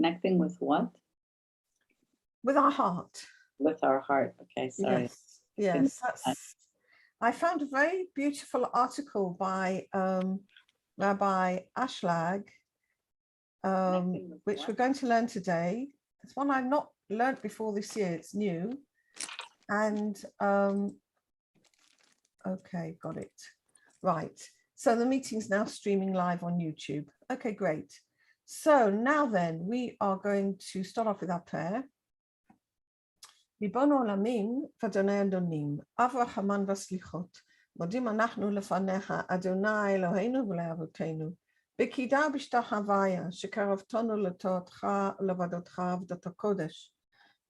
connecting with what? With our heart. With our heart. Okay, sorry. Yes. I found a very beautiful article by Rabbi Ashlag, which we're going to learn today. It's one I've not learned before this year. It's new. And okay, got it. Right. So the meeting's now streaming live on YouTube. Okay, great. So now then, we are going to start off with our prayer. ריבונו עולמים ואדוני אדונים, אב רחמן וסליחות, מודים אנחנו לפניך, אדוני אלוהינו ולאבותינו, בקידה ובשטח הוויה, שקרבתנו לתורתך ולעבודתך עבודת הקודש,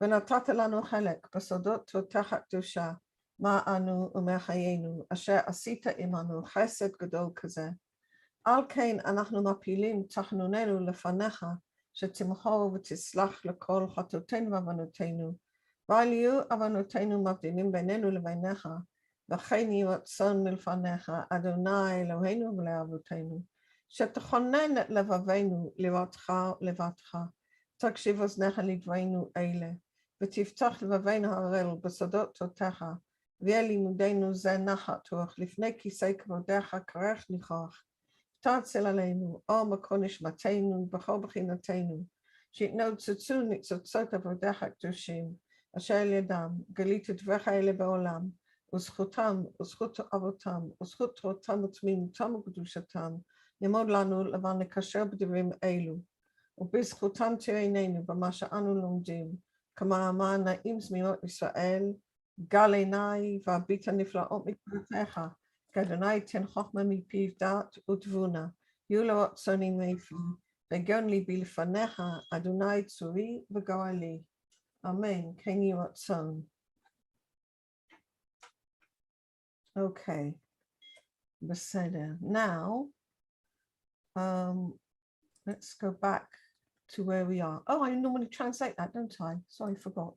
ונתת לנו חלק בסודות תורתך הקדושה, מה אנו ומחיינו, אשר עשית עמנו חסד גדול כזה. על כן אנחנו מפילים תחנוננו לפניך, שתמחור ותסלח לכל חטאותינו ועוונותינו, ועל יהיו עוונותינו מבדילים בינינו לבינך, וכן יהי רצון מלפניך, אדוני אלוהינו ולאבותינו, שתכונן את לבבינו לראותך ולבדך, תקשיב אוזניך לדברינו אלה, ותפתח לבבינו הרל בסודות תורתך, ויהיה לימודנו זה נחת רוח, לפני כיסא כבודך כרך ניחוח, תרצל עלינו אור מקור נשמתנו בכל בחינתנו, שיתנוצצו ניצוצות עבודך הקדושים, אשר על ידם גלית את דבריך אלה בעולם, וזכותם וזכות אבותם, וזכות תורתם ותמימותם וקדושתם, יעמוד לנו למען נקשר בדברים אלו, ובזכותם תראה עינינו במה שאנו לומדים, כמאמר נעים זמירות ישראל, גל עיניי והביט הנפלאות מקראתך, כי אדוני ייתן חוכמה מפיו דעת ותבונה, יהיו לו רצונים מאיפה, והגון ליבי לפניך, אדוני צורי וגואלי. Amen. Can you song? Okay. Now, let's go back to where we are. Oh, I normally translate that, don't I? Sorry, I forgot.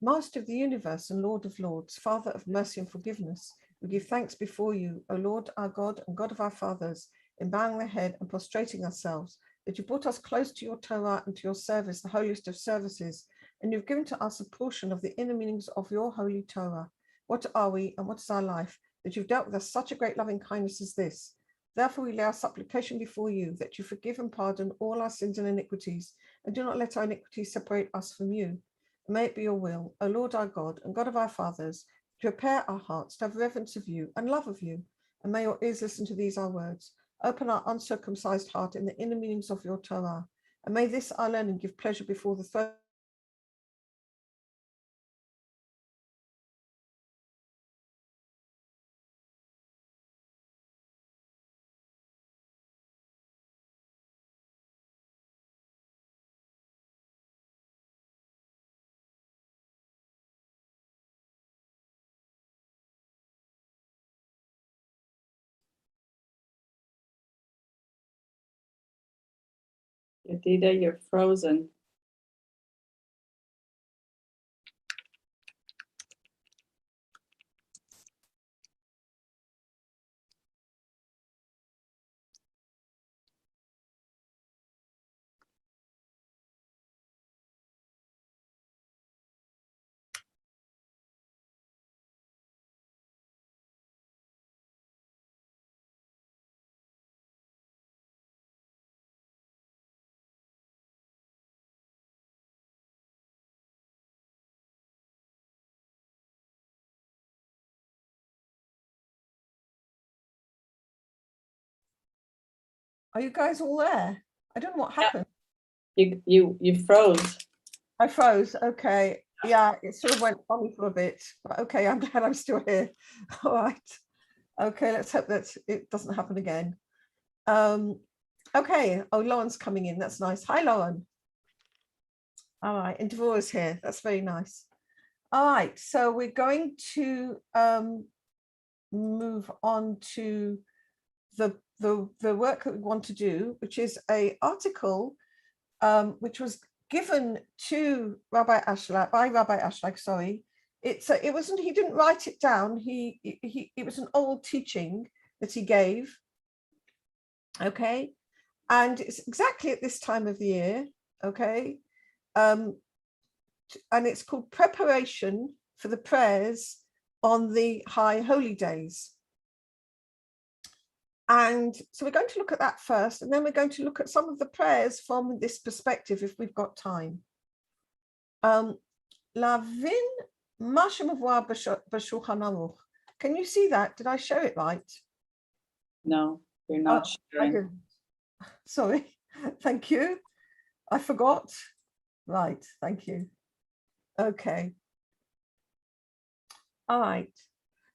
Master of the universe and Lord of lords, Father of mercy and forgiveness, we give thanks before you, O Lord, our God and God of our fathers, in bowing the head and prostrating ourselves, that you brought us close to your Torah and to your service, the holiest of services, and you've given to us a portion of the inner meanings of your holy Torah. What are we and what is our life, that you've dealt with us such a great loving kindness as this? Therefore we lay our supplication before you, that you forgive and pardon all our sins and iniquities, and do not let our iniquities separate us from you. And may it be your will, O Lord our God and God of our fathers, to prepare our hearts to have reverence of you and love of you, and may your ears listen to these our words. Open our uncircumcised heart in the inner meanings of your Torah, and may this our learning give pleasure before the throne. Yadida, you're frozen. Are you guys all there? I don't know what happened. You froze. I froze. Okay. Yeah, it sort of went funny for a bit. But okay, I'm glad I'm still here. All right. Okay, let's hope that it doesn't happen again. Okay. Oh, Lauren's coming in. That's nice. Hi, Lauren. All right. And Devorah's here. That's very nice. All right. So we're going to move on to the work that we want to do, which is an article which was given to Rabbi Ashlag, by Rabbi Ashlag, sorry. It wasn't, he didn't write it down. It was an old teaching that he gave. Okay. And it's exactly at this time of the year. okay? And it's called preparation for the prayers on the high holy days. And so we're going to look at that first, and then we're going to look at some of the prayers from this perspective, if we've got time. Lavin Mashamavwa B'Shulchan Aruch. Can you see that? Did I show it right? No, you're not I sharing. didn't. Sorry. Thank you. I forgot. Right. Thank you. Okay. All right.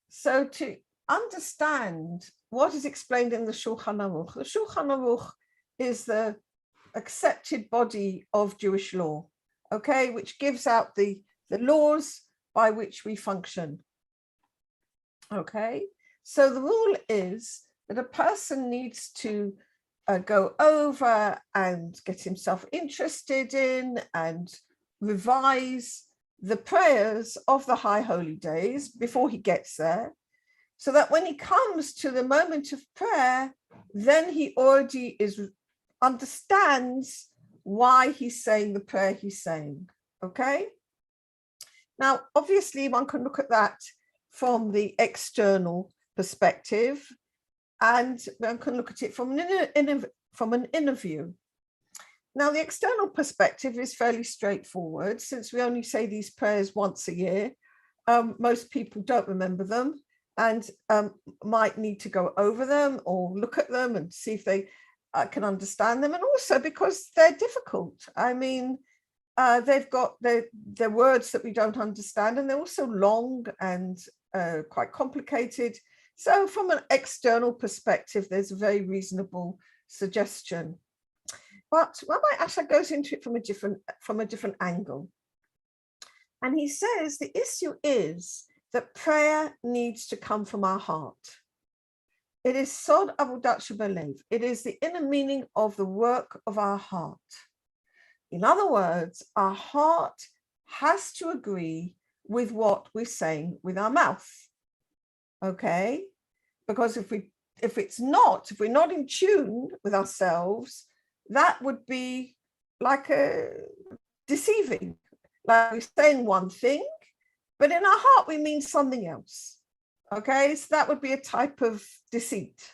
So to understand what is explained in the Shulchan Aruch, the Shulchan Aruch is the accepted body of Jewish law, okay, which gives out the laws by which we function. Okay, so the rule is that a person needs to go over and get himself interested in and revise the prayers of the high holy days before he gets there, so that when he comes to the moment of prayer, then he already understands why he's saying the prayer he's saying. Okay, now obviously one can look at that from the external perspective, and one can look at it from an inner view. Now, the external perspective is fairly straightforward. Since we only say these prayers once a year, most people don't remember them and might need to go over them or look at them and see if they can understand them. And also because they're difficult. I mean, they've got their words that we don't understand, and they're also long and quite complicated. So from an external perspective, there's a very reasonable suggestion. But Rabbi Ashlag goes into it from a different angle. And he says the issue is that prayer needs to come from our heart. It is sod avodat shebelev. It is the inner meaning of the work of our heart. In other words, our heart has to agree with what we're saying with our mouth. Okay? Because if we're not in tune with ourselves, that would be like deceiving. Like we're saying one thing, but in our heart we mean something else. Okay, so that would be a type of deceit.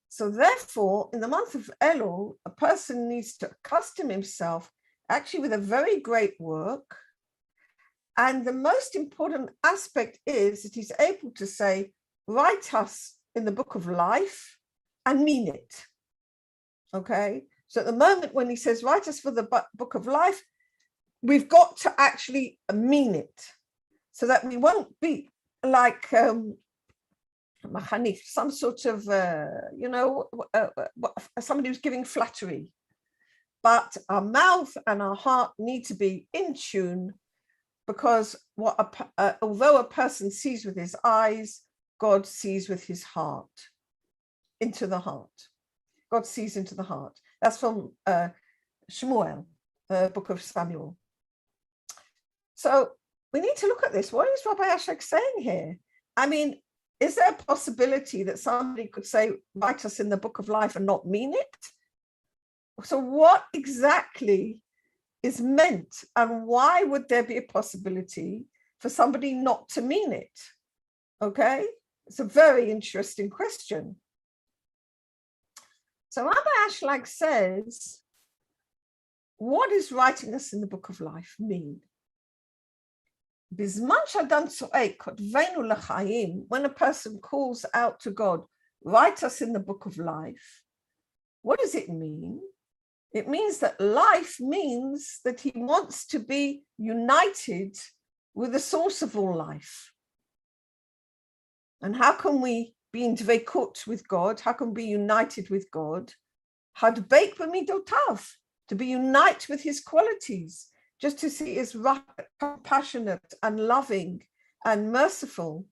So therefore, in the month of Elul, a person needs to accustom himself actually with a very great work. And the most important aspect is that he's able to say, write us in the book of life and mean it. Okay, so at the moment when he says, write us for the book of life, we've got to actually mean it so that we won't be like some sort of, somebody who's giving flattery. But our mouth and our heart need to be in tune, because although a person sees with his eyes, God sees with his heart, into the heart. God sees into the heart. That's from Shmuel, the book of Samuel. So we need to look at this. What is Rabbi Ashlag saying here? I mean, is there a possibility that somebody could say, write us in the book of life and not mean it? So what exactly is meant, and why would there be a possibility for somebody not to mean it? Okay, it's a very interesting question. So Rabbi Ashlag says, what does writing us in the book of life mean? When a person calls out to God, write us in the book of life, what does it mean? It means that life means that he wants to be united with the source of all life. And how can we be in dveikut with God? How can we be united with God? Hadbeik b'midotav, to be unite with his qualities, just to see is compassionate and loving and merciful.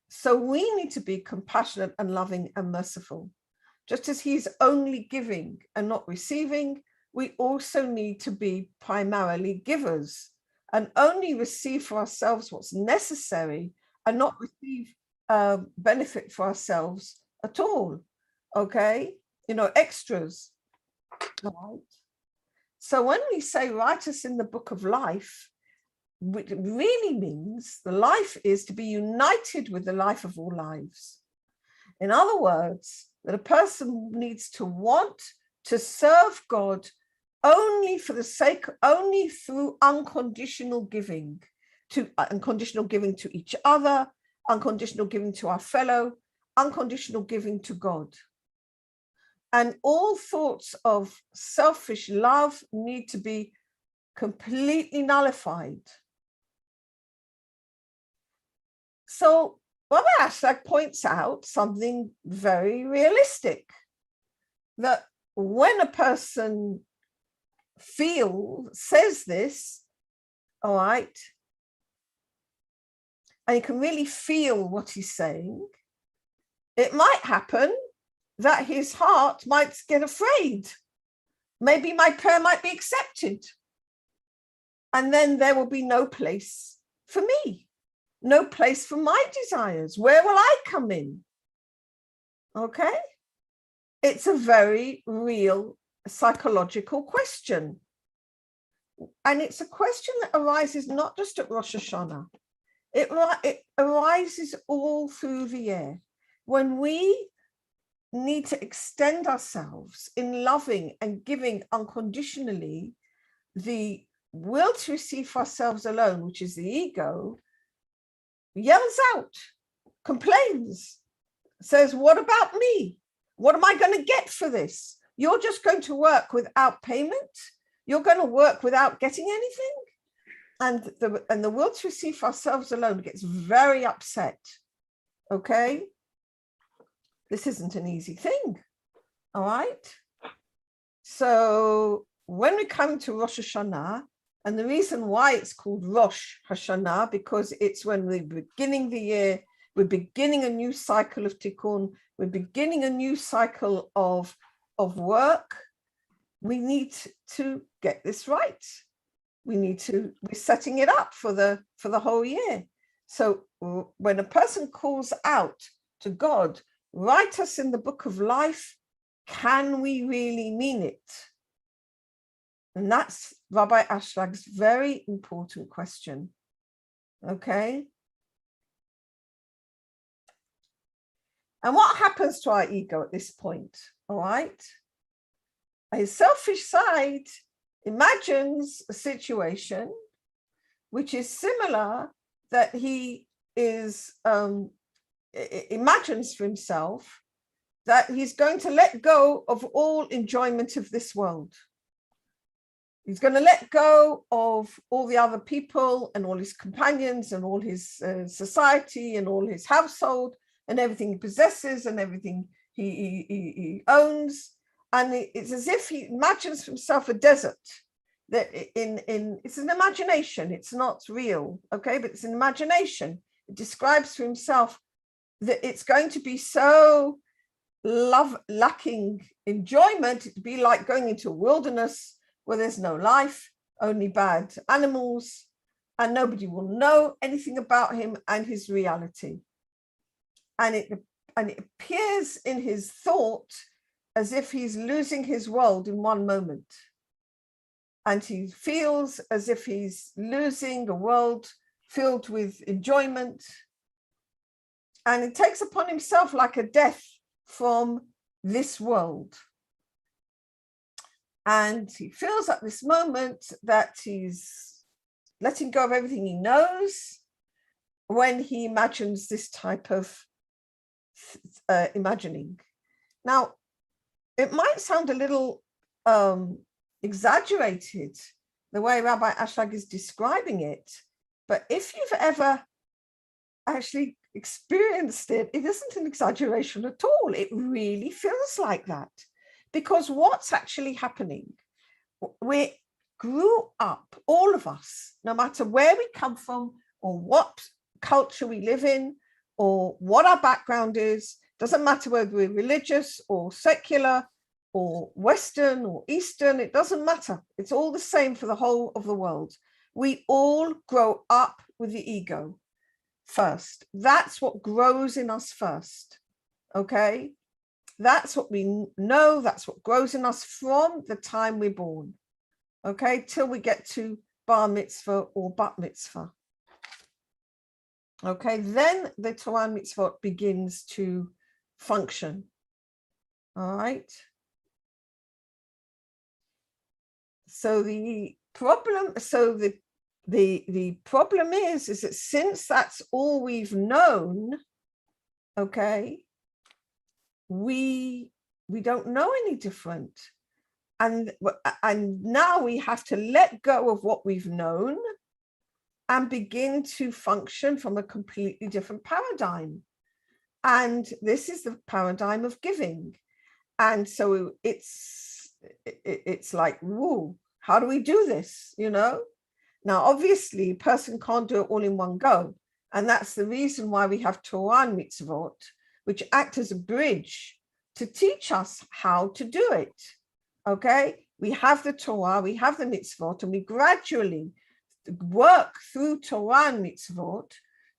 So we need to be compassionate and loving and merciful. Just as he's only giving and not receiving, we also need to be primarily givers and only receive for ourselves what's necessary and not receive benefit for ourselves at all. Okay, extras. Right. So when we say write us in the book of life, which really means the life is to be united with the life of all lives. In other words, that a person needs to want to serve God only for the sake, only through unconditional giving to each other, unconditional giving to our fellow, unconditional giving to God. And all thoughts of selfish love need to be completely nullified. So Rabbi Ashlag points out something very realistic, that when a person says this, all right, and you can really feel what he's saying, it might happen that his heart might get afraid. Maybe my prayer might be accepted. And then there will be no place for me, no place for my desires. Where will I come in? Okay? It's a very real psychological question. And it's a question that arises not just at Rosh Hashanah. It arises all through the year. When we need to extend ourselves in loving and giving unconditionally, the will to receive for ourselves alone, which is the ego, yells out, complains, says, what about me? What am I going to get for this? You're just going to work without payment? You're going to work without getting anything? And the will to receive for ourselves alone gets very upset. Okay? This isn't an easy thing. All right? So when we come to Rosh Hashanah, and the reason why it's called Rosh Hashanah, because it's when we're beginning the year, we're beginning a new cycle of tikkun, we're beginning a new cycle of work. We need to get this right. We're setting it up for the whole year. So when a person calls out to God, write us in the book of life, can we really mean it? And that's Rabbi Ashlag's very important question. Okay? And what happens to our ego at this point? All right? His selfish side imagines a situation which is similar, that he imagines for himself that he's going to let go of all enjoyment of this world. He's going to let go of all the other people and all his companions and all his society and all his household and everything he possesses and everything he owns. And it's as if he imagines for himself a desert. That it's an imagination, it's not real, okay, but it's an imagination. It describes for himself that it's going to be so lacking enjoyment, it'd be like going into a wilderness where there's no life, only bad animals, and nobody will know anything about him and his reality. And it appears in his thought as if he's losing his world in one moment. And he feels as if he's losing a world filled with enjoyment. And it takes upon himself like a death from this world. And he feels at this moment that he's letting go of everything he knows when he imagines this type of imagining. Now, it might sound a little exaggerated, the way Rabbi Ashlag is describing it, but if you've ever actually experienced it, it isn't an exaggeration at all. It really feels like that. Because what's actually happening, we grew up, all of us, no matter where we come from or what culture we live in or what our background is, doesn't matter whether we're religious or secular or Western or Eastern, it doesn't matter. It's all the same for the whole of the world. We all grow up with the ego first. That's what grows in us first, okay? That's what we know, that's what grows in us from the time we're born. okay, till we get to bar mitzvah or bat mitzvah. Okay, then the Torah and mitzvot begins to function. All right. So the problem, the problem is that since that's all we've known, okay, we don't know any different. And now we have to let go of what we've known and begin to function from a completely different paradigm. And this is the paradigm of giving. And so it's like, whoa, how do we do this? You know, now, obviously, a person can't do it all in one go. And that's the reason why we have Torah and mitzvot, which act as a bridge to teach us how to do it. Okay, we have the Torah, we have the mitzvot, and we gradually work through Torah and mitzvot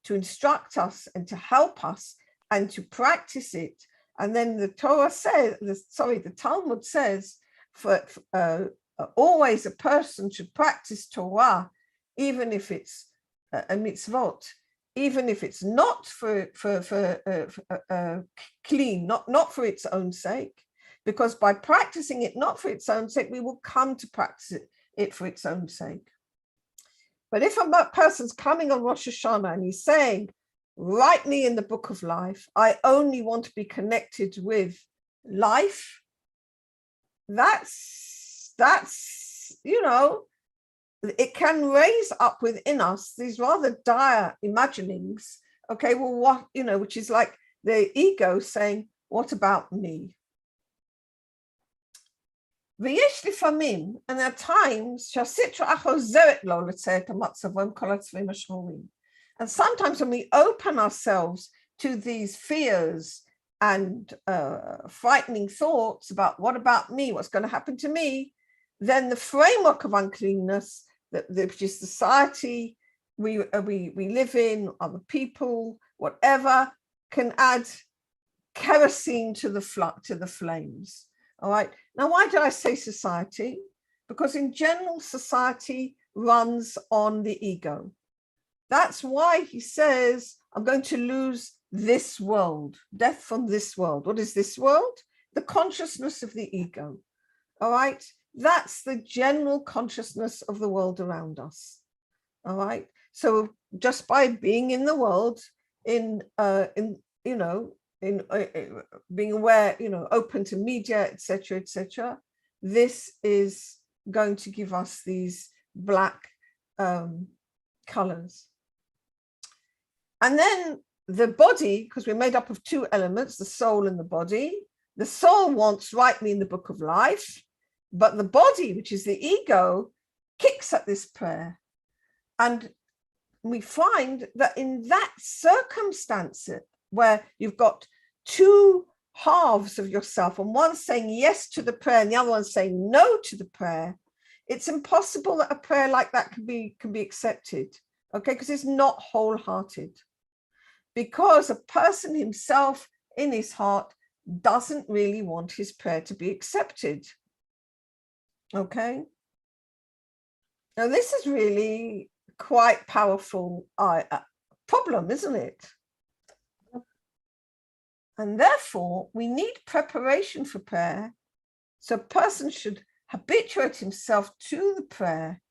to instruct us and to help us and to practice it. And then the Torah says, the Talmud says, always a person should practice Torah, even if it's a mitzvot, even if it's not for clean, not for its own sake, because by practicing it not for its own sake, we will come to practice it for its own sake. But if a person's coming on Rosh Hashanah and he's saying, write me in the book of life, I only want to be connected with life, that's, you know, it can raise up within us these rather dire imaginings. Okay, well, what, you know, which is like the ego saying, what about me? And there are times, and sometimes when we open ourselves to these fears and frightening thoughts about what about me, what's going to happen to me, then the framework of uncleanness, which is society we live in, other people, whatever, can add kerosene to the flames. All right. Now, why do I say society? Because in general, society runs on the ego. That's why he says, I'm going to lose this world, death from this world. What is this world? The consciousness of the ego. All right. That's the general consciousness of the world around us. All right. So just by being in the world, being aware, you know, open to media, etc., this is going to give us these black colors. And then the body, because we're made up of two elements, the soul and the body. The soul wants, write me in the book of life, but the body, which is the ego, kicks at this prayer. And we find that in that circumstance where you've got two halves of yourself, and one saying yes to the prayer and the other one saying no to the prayer, it's impossible that a prayer like that can be accepted, okay? Because it's not wholehearted. Because a person himself in his heart doesn't really want his prayer to be accepted, okay? Now this is really quite powerful problem, isn't it? And therefore, we need preparation for prayer. So a person should habituate himself to the prayer,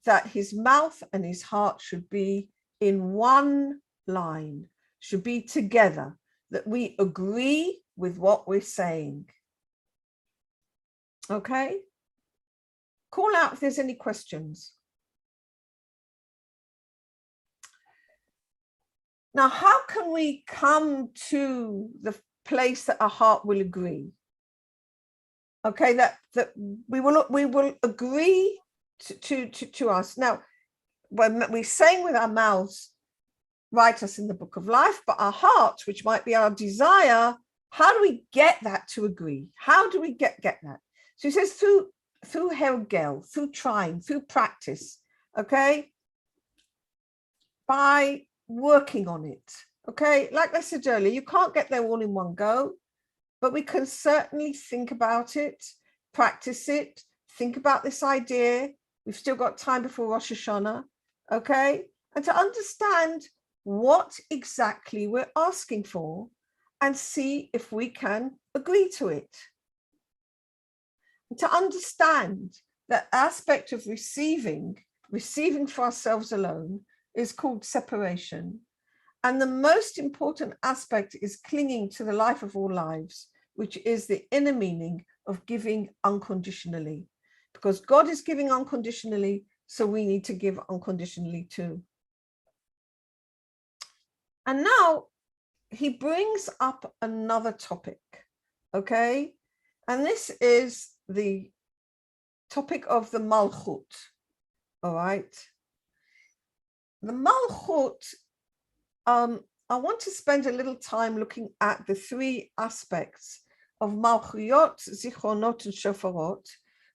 that his mouth and his heart should be in one line, should be together, that we agree with what we're saying. Okay? Call out if there's any questions. Now, how can we come to the place that our heart will agree? Okay, that we will agree to us. Now, when we're saying with our mouths, write us in the book of life, but our heart, which might be our desire, how do we get that to agree? How do we get that? So he says through hergel, through trying, through practice, okay? By working on it, okay? Like I said earlier, you can't get there all in one go, but we can certainly think about it, practice it, think about this idea, We've still got time before Rosh Hashanah, okay? And to understand what exactly we're asking for and see if we can agree to it. And to understand that aspect of receiving for ourselves alone is called separation. And the most important aspect is clinging to the life of all lives, which is the inner meaning of giving unconditionally. Because God is giving unconditionally, so we need to give unconditionally too. And now he brings up another topic, okay? And this is the topic of the Malchut, all right? The Malchut, I want to spend a little time looking at the three aspects of Malchuyot, Zichronot, and Shofarot,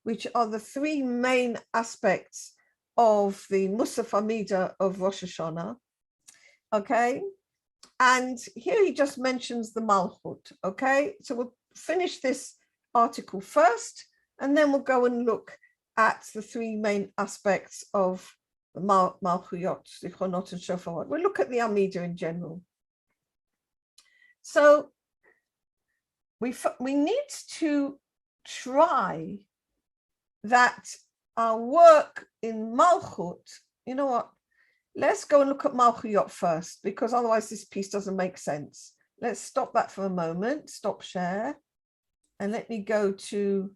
which are the three main aspects of the Musaf Amida of Rosh Hashanah, okay? And here he just mentions the Malchut, okay? So we'll finish this article first, and then we'll go and look at the three main aspects of Malchuyot, Zichronot, and Shofarot. We'll look at the Amida in general. So we need to try that our work in Malchut, you know what? Let's go and look at Malchuyot first, because otherwise this piece doesn't make sense. Let's stop that for a moment, stop share, and let me go to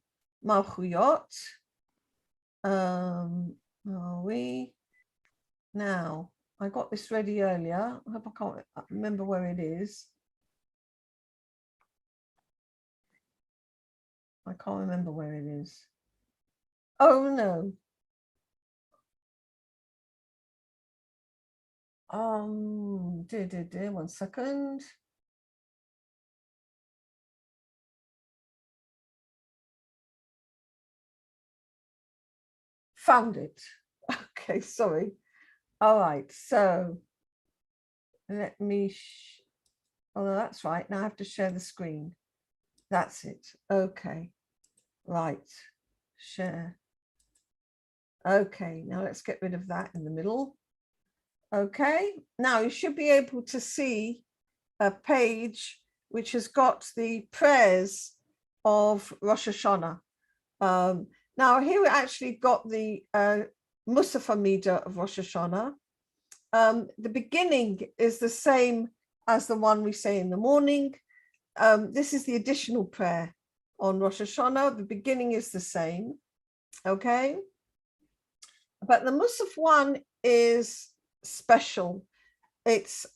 Malchuyot. Are we? Now, I got this ready earlier. I hope I can't remember where it is. I can't remember where it is. Oh no. 1 second. Found it. Okay, sorry. All right, so let me, oh, that's right. Now I have to share the screen. That's it. Okay, right, share. Okay, now let's get rid of that in the middle. Okay, now you should be able to see a page which has got the prayers of Rosh Hashanah. Now here we actually got the Musaf Amida of Rosh Hashanah. The beginning is the same as the one we say in the morning. This is the additional prayer on Rosh Hashanah. The beginning is the same, okay? But the Musaf one is special. It's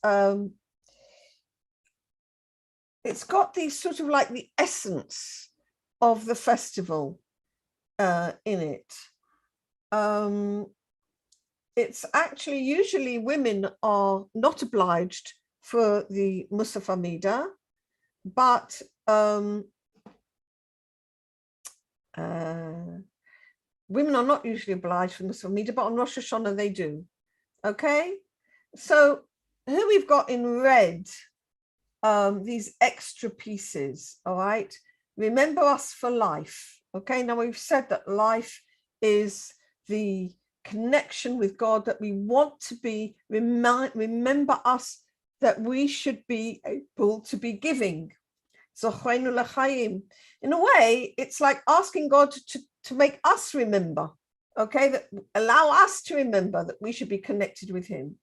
got these sort of like the essence of the festival in it. It's actually usually women are not obliged for the Musaf Amida, but women are not usually obliged for Musaf Amida, but on Rosh Hashanah they do. Okay, so here we've got in red these extra pieces. All right, remember us for life. Okay, now we've said that life is the connection with God, that we want to be, remember us, that we should be able to be giving. Zochreinu l'chaim. In a way, it's like asking God to make us remember, okay, that allow us to remember that we should be connected with him,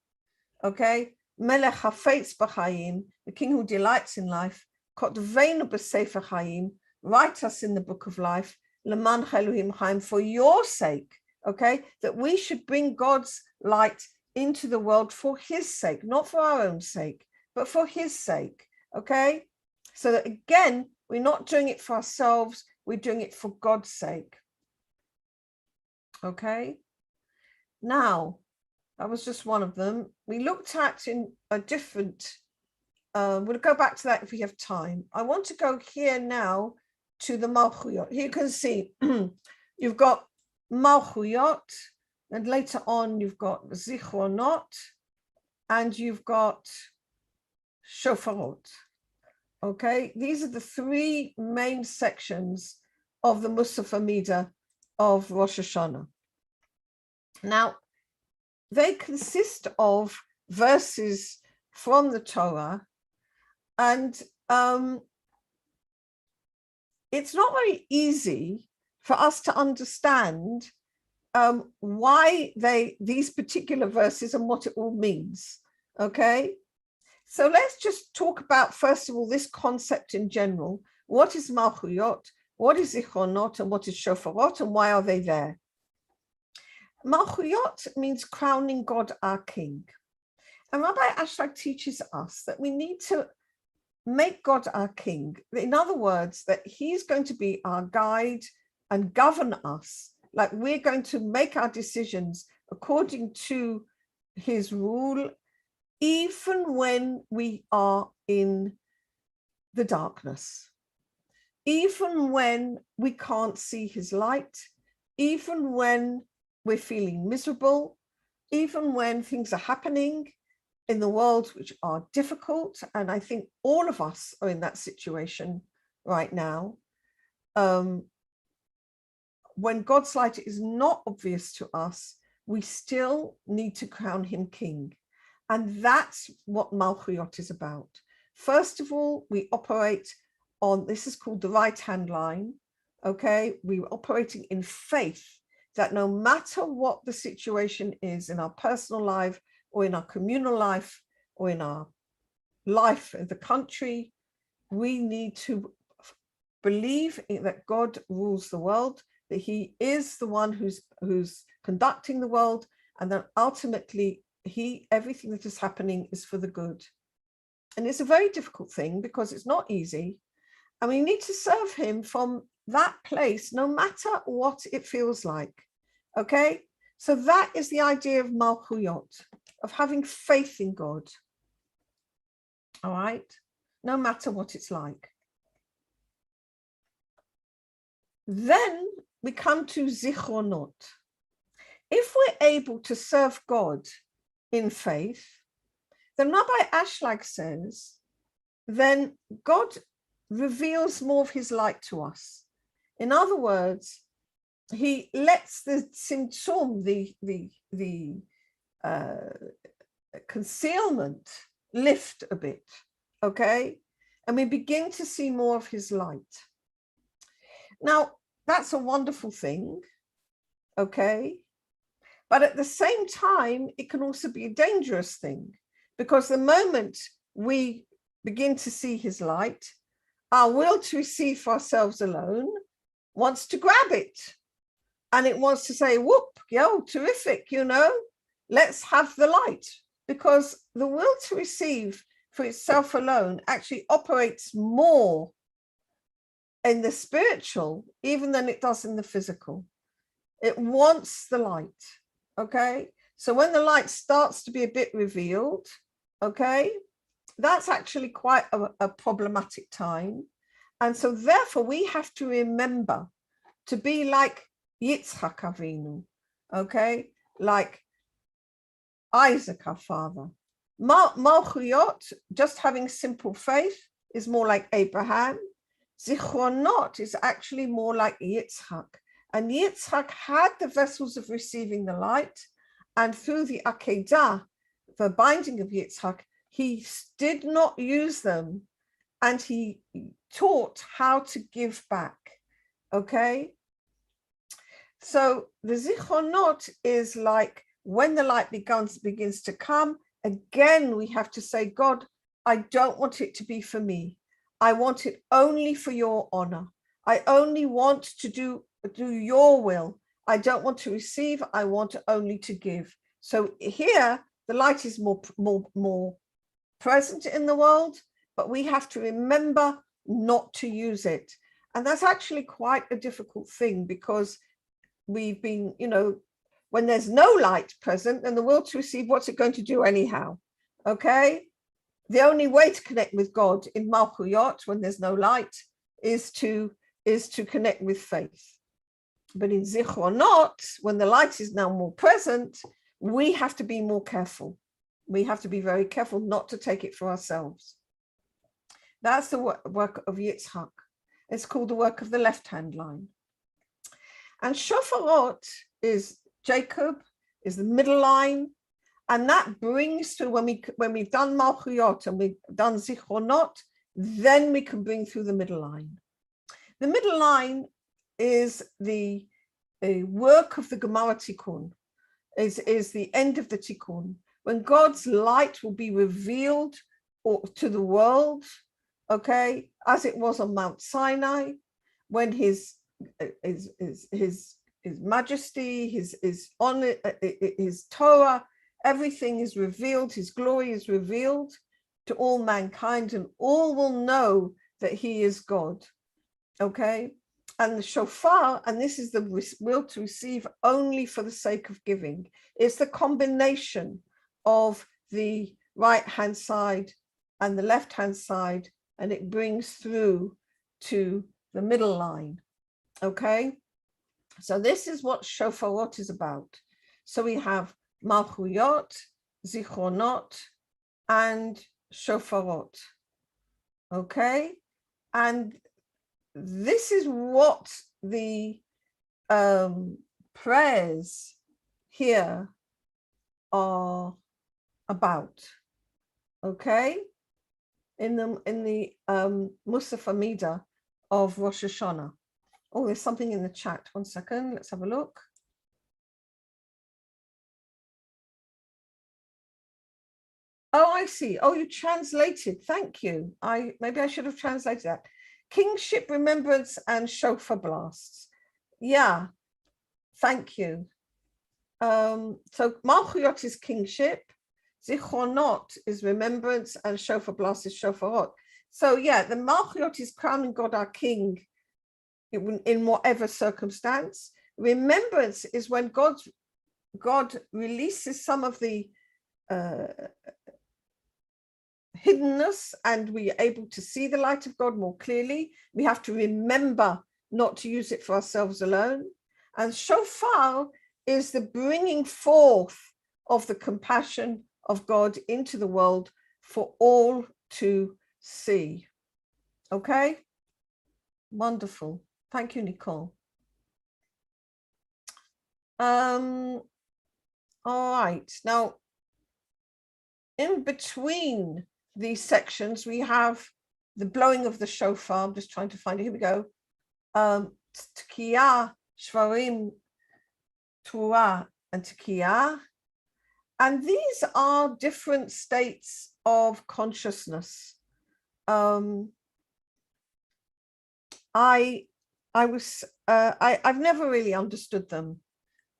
okay? Melech hafetz b'chaim, the king who delights in life, kotveinu b'sefer chaim, write us in the book of life, leman cheluhim chaim, for your sake, okay, that we should bring God's light into the world for his sake, not for our own sake, but for his sake, okay? So that again, we're not doing it for ourselves, we're doing it for God's sake. Okay, now that was just one of them. We looked at in a different, we'll go back to that if we have time. I want to go here now to the Malchuyot. Here you can see you've got Malchuyot, and later on you've got Zichronot, and you've got Shofarot. Okay, these are the three main sections of the Musaf Amida of Rosh Hashanah. Now, they consist of verses from the Torah, and it's not very easy for us to understand why these particular verses and what it all means. Okay, so let's just talk about, first of all, this concept in general. What is Malchuyot? What is Zichronot? And what is Shofarot? And why are they there? Malchuyot means crowning God our King. And Rabbi Ashlag teaches us that we need to make God our King. In other words, that he's going to be our guide and govern us. Like we're going to make our decisions according to his rule, even when we are in the darkness, even when we can't see his light, even when we're feeling miserable, even when things are happening in the world which are difficult. And I think all of us are in that situation right now. When God's light is not obvious to us, we still need to crown him king. And that's what Malchuyot is about. First of all, we operate on, this is called the right-hand line, okay? We're operating in faith that no matter what the situation is in our personal life or in our communal life or in our life in the country, we need to believe that God rules the world, that he is the one who's conducting the world, and that ultimately everything that is happening is for the good. And it's a very difficult thing because it's not easy. And we need to serve him from that place, no matter what it feels like. Okay? So that is the idea of Malchuyot, of having faith in God. All right? No matter what it's like. Then we come to Zichronot. If we're able to serve God in faith, then Rabbi Ashlag says, then God reveals more of his light to us. In other words, he lets the tzimtzum, the concealment, lift a bit, okay? And we begin to see more of his light. Now, that's a wonderful thing, okay? But at the same time, it can also be a dangerous thing, because the moment we begin to see his light, our will to receive for ourselves alone wants to grab it. And it wants to say, whoop, yo, terrific, let's have the light. Because the will to receive for itself alone actually operates more in the spiritual, even than it does in the physical. It wants the light, okay? So when the light starts to be a bit revealed, okay, that's actually quite a problematic time. And so therefore we have to remember to be like Yitzchak Avinu, okay, like Isaac our father. Malchuyot, just having simple faith, is more like Abraham. Zichronot is actually more like Yitzchak. And Yitzchak had the vessels of receiving the light, and through the Akedah, the binding of Yitzchak, he did not use them, and he taught how to give back, okay? So the Zichronot is like when the light begins to come, again, we have to say, God, I don't want it to be for me. I want it only for your honor. I only want to do your will. I don't want to receive. I want only to give. So here, the light is more present in the world, but we have to remember not to use it. And that's actually quite a difficult thing, because we've been, when there's no light present, then the will to receive, what's it going to do anyhow? Okay? The only way to connect with God in Malchuyot, when there's no light, is to connect with faith. But in Zichronot, when the light is now more present, we have to be more careful. We have to be very careful not to take it for ourselves. That's the work of Yitzchak. It's called the work of the left-hand line. And Shofarot is Jacob is the middle line. And that brings through, when we've done Malchuyot and we've done Zichronot, then we can bring through the middle line. The middle line is the work of the Gemara Tikkun, is the end of the Tikkun, when God's light will be revealed to the world, okay, as it was on Mount Sinai, when his majesty, his Torah, everything is revealed, his glory is revealed to all mankind, and all will know that he is God, okay? And the shofar, and this is the will to receive only for the sake of giving, it's the combination of the right-hand side and the left-hand side, and it brings through to the middle line, okay? So this is what shofarot is about. So we have Malchuyot, Zichronot, and shofarot, okay? And this is what the prayers here are about, okay? In the Musaf Amida of Rosh Hashanah. Oh, there's something in the chat. 1 second, let's have a look. Oh, I see. Oh, you translated. Thank you. Maybe I should have translated that. Kingship, remembrance, and shofar blasts. Yeah, thank you. So Malchuyot is kingship, Zichronot is remembrance, and shofar blast is shofarot. So yeah, the Malchuyot is crowning God our King in whatever circumstance. Remembrance is when God releases some of the hiddenness, and we are able to see the light of God more clearly. We have to remember not to use it for ourselves alone. And shofar is the bringing forth of the compassion of God into the world for all to see. Okay? Wonderful. Thank you, Nicole. All right. Now, in between these sections, we have the blowing of the shofar. I'm just trying to find it. Here we go. Tekiah, Shvarim, Torah, and Tekiah. And these are different states of consciousness. I've never really understood them.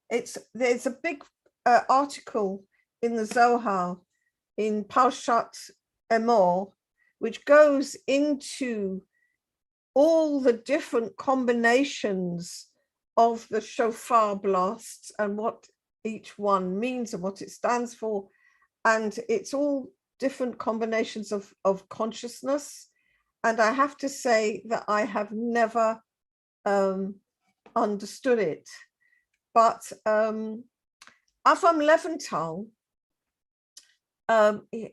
There's a big article in the Zohar in Parshat Emor, which goes into all the different combinations of the shofar blasts and what each one means and what it stands for. And it's all different combinations of consciousness. And I have to say that I have never understood it. But Avram Leventhal,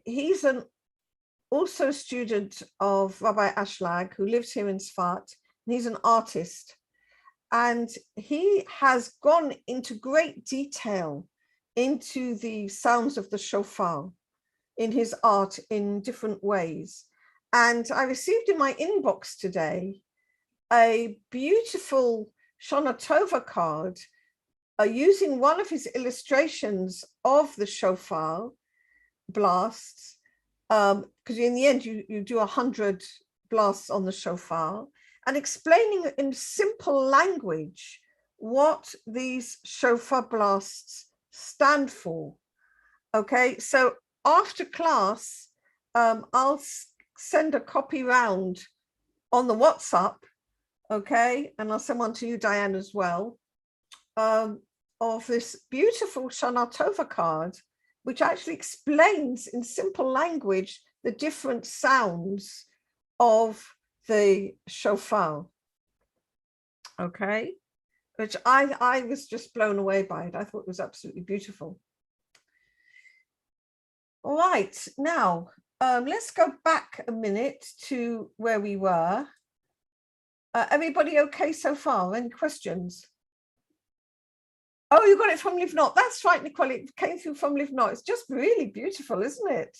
he's also a student of Rabbi Ashlag, who lives here in Sfat. He's an artist. And he has gone into great detail into the sounds of the shofar in his art in different ways. And I received in my inbox today a beautiful Shana Tova card using one of his illustrations of the shofar blasts, because in the end you do 100 blasts on the shofar, and explaining in simple language what these shofar blasts stand for. Okay, so after class, I'll send a copy round on the WhatsApp, okay, and I'll send one to you, Diane, as well, of this beautiful Shana Tova card, which actually explains in simple language the different sounds of the shofar, okay, which I was just blown away by it. I thought it was absolutely beautiful. All right, now let's go back a minute to where we were. Everybody okay so far? Any questions? Oh, you got it from Livnot. That's right, Nicole. It came through from Livnot. It's just really beautiful, isn't it?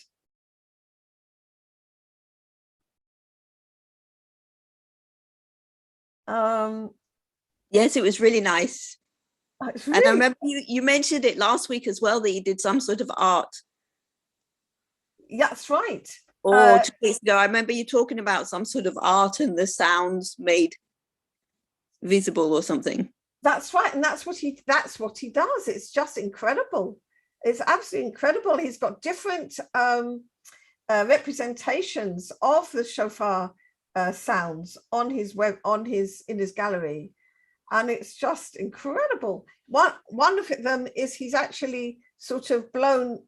Yes, it was really nice. It's And I really, remember you mentioned it last week as well, that you did some sort of art. yeah, that's right. Or 2 weeks ago, I remember you talking about some sort of art and the sounds made visible or something. That's right, and that's what he does. It's just incredible. It's absolutely incredible. He's got different representations of the shofar sounds on his in his gallery, and it's just incredible. One of them is he's actually sort of blown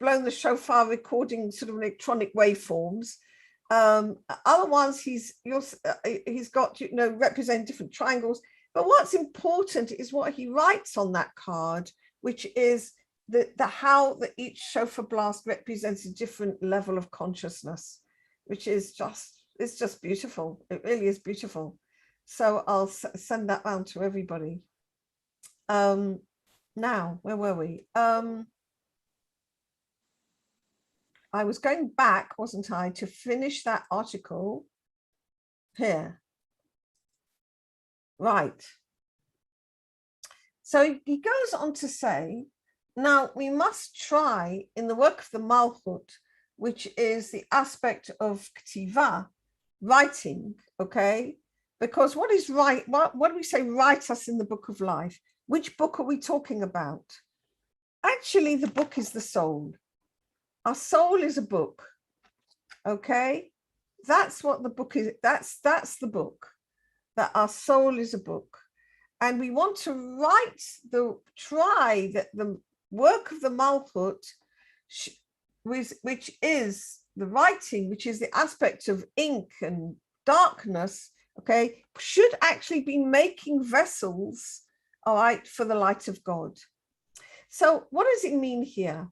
the shofar recording sort of electronic waveforms. Other ones he's got, you know, represent different triangles. But what's important is what he writes on that card, which is how each shofar blast represents a different level of consciousness, which is it's just beautiful. It really is beautiful. So I'll send that round to everybody. Now, where were we? I was going back, wasn't I, to finish that article here. Right. So he goes on to say, now we must try in the work of the Malchut, which is the aspect of ktiva, writing, okay? Because what is right? What do we say? Write us in the book of life. Which book are we talking about? Actually, the book is the soul. Our soul is a book, okay? That's what the book is. That's the book, that our soul is a book. And we want to try that the work of the Malchut, which is the writing, which is the aspect of ink and darkness, okay, should actually be making vessels, all right, for the light of God. So what does it mean here?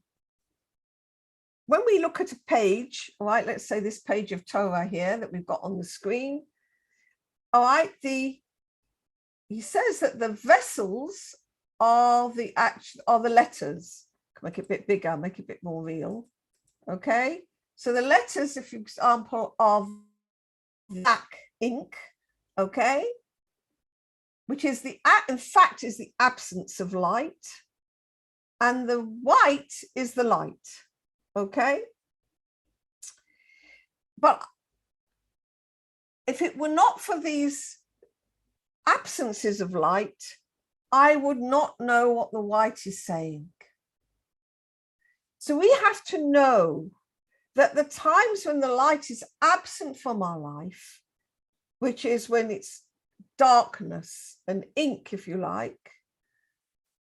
When we look at a page, all right, let's say this page of Torah here that we've got on the screen, all right, he says that the vessels are the letters. Make it a bit bigger, make it a bit more real. Okay, so the letters, for example, are black ink, okay, which is in fact is the absence of light, and the white is the light, okay. But if it were not for these absences of light, I would not know what the white is saying. So we have to know that the times when the light is absent from our life, which is when it's darkness and ink, if you like,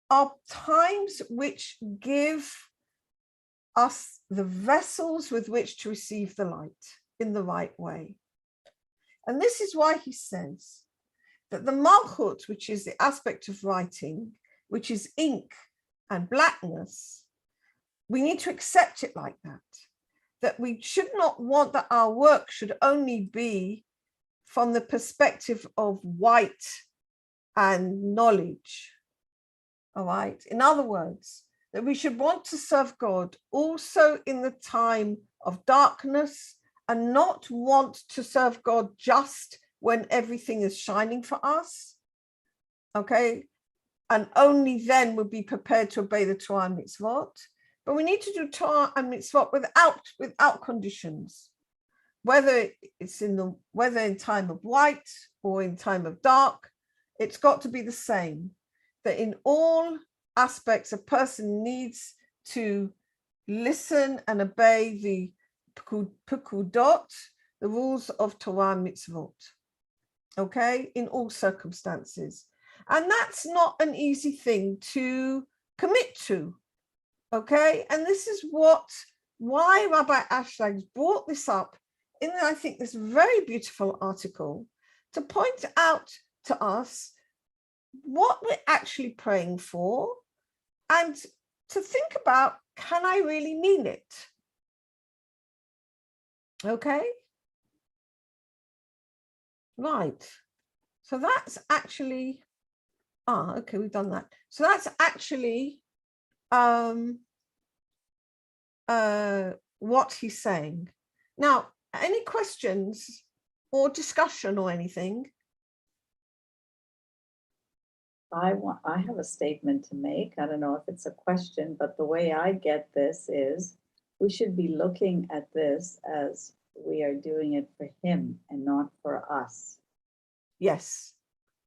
are times which give us the vessels with which to receive the light in the right way. And this is why he says that the Malchut, which is the aspect of writing, which is ink and blackness, we need to accept it like that. That we should not want that our work should only be from the perspective of white and knowledge. All right. In other words, that we should want to serve God also in the time of darkness, and not want to serve God just when everything is shining for us. Okay. And only then would be prepared to obey the Torah and mitzvot. But we need to do Torah and mitzvot without conditions, whether in time of white or in time of dark. It's got to be the same. That in all aspects, a person needs to listen and obey the pekudot, the rules of Torah and mitzvot. Okay, in all circumstances, and that's not an easy thing to commit to. Okay, and this is why Rabbi Ashlag brought this up in, I think, this very beautiful article, to point out to us what we're actually praying for, and to think about, can I really mean it? Okay, right. So that's actually Okay, we've done that. So that's actually what he's saying. Now, any questions or discussion or anything? I have a statement to make. I don't know if it's a question, but the way I get this is we should be looking at this as we are doing it for him and not for us. Yes.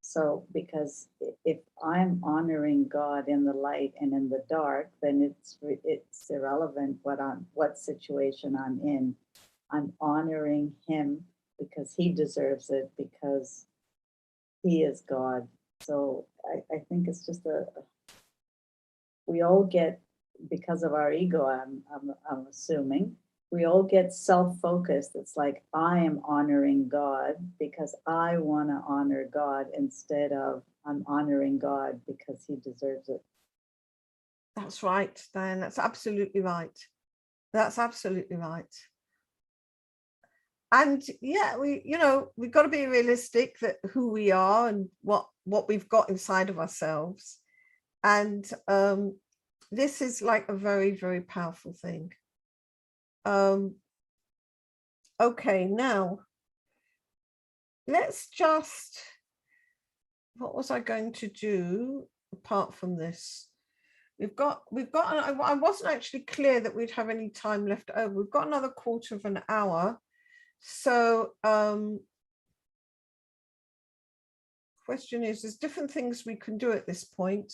So, because if I'm honoring God in the light and in the dark, then it's irrelevant what situation I'm in. I'm honoring him because he deserves it, because he is God. So I think it's just we all get, because of our ego, I'm assuming, we all get self-focused. It's like, I am honoring God because I want to honor God, instead of I'm honoring God because he deserves it. That's right, Diane. That's absolutely right. That's absolutely right. And yeah, we've got to be realistic that who we are and what we've got inside of ourselves. And this is like a very, very powerful thing. Okay, now let's just, what was I going to do apart from this? We've got, I wasn't actually clear that we'd have any time left over. We've got another quarter of an hour. So question is, there's different things we can do at this point.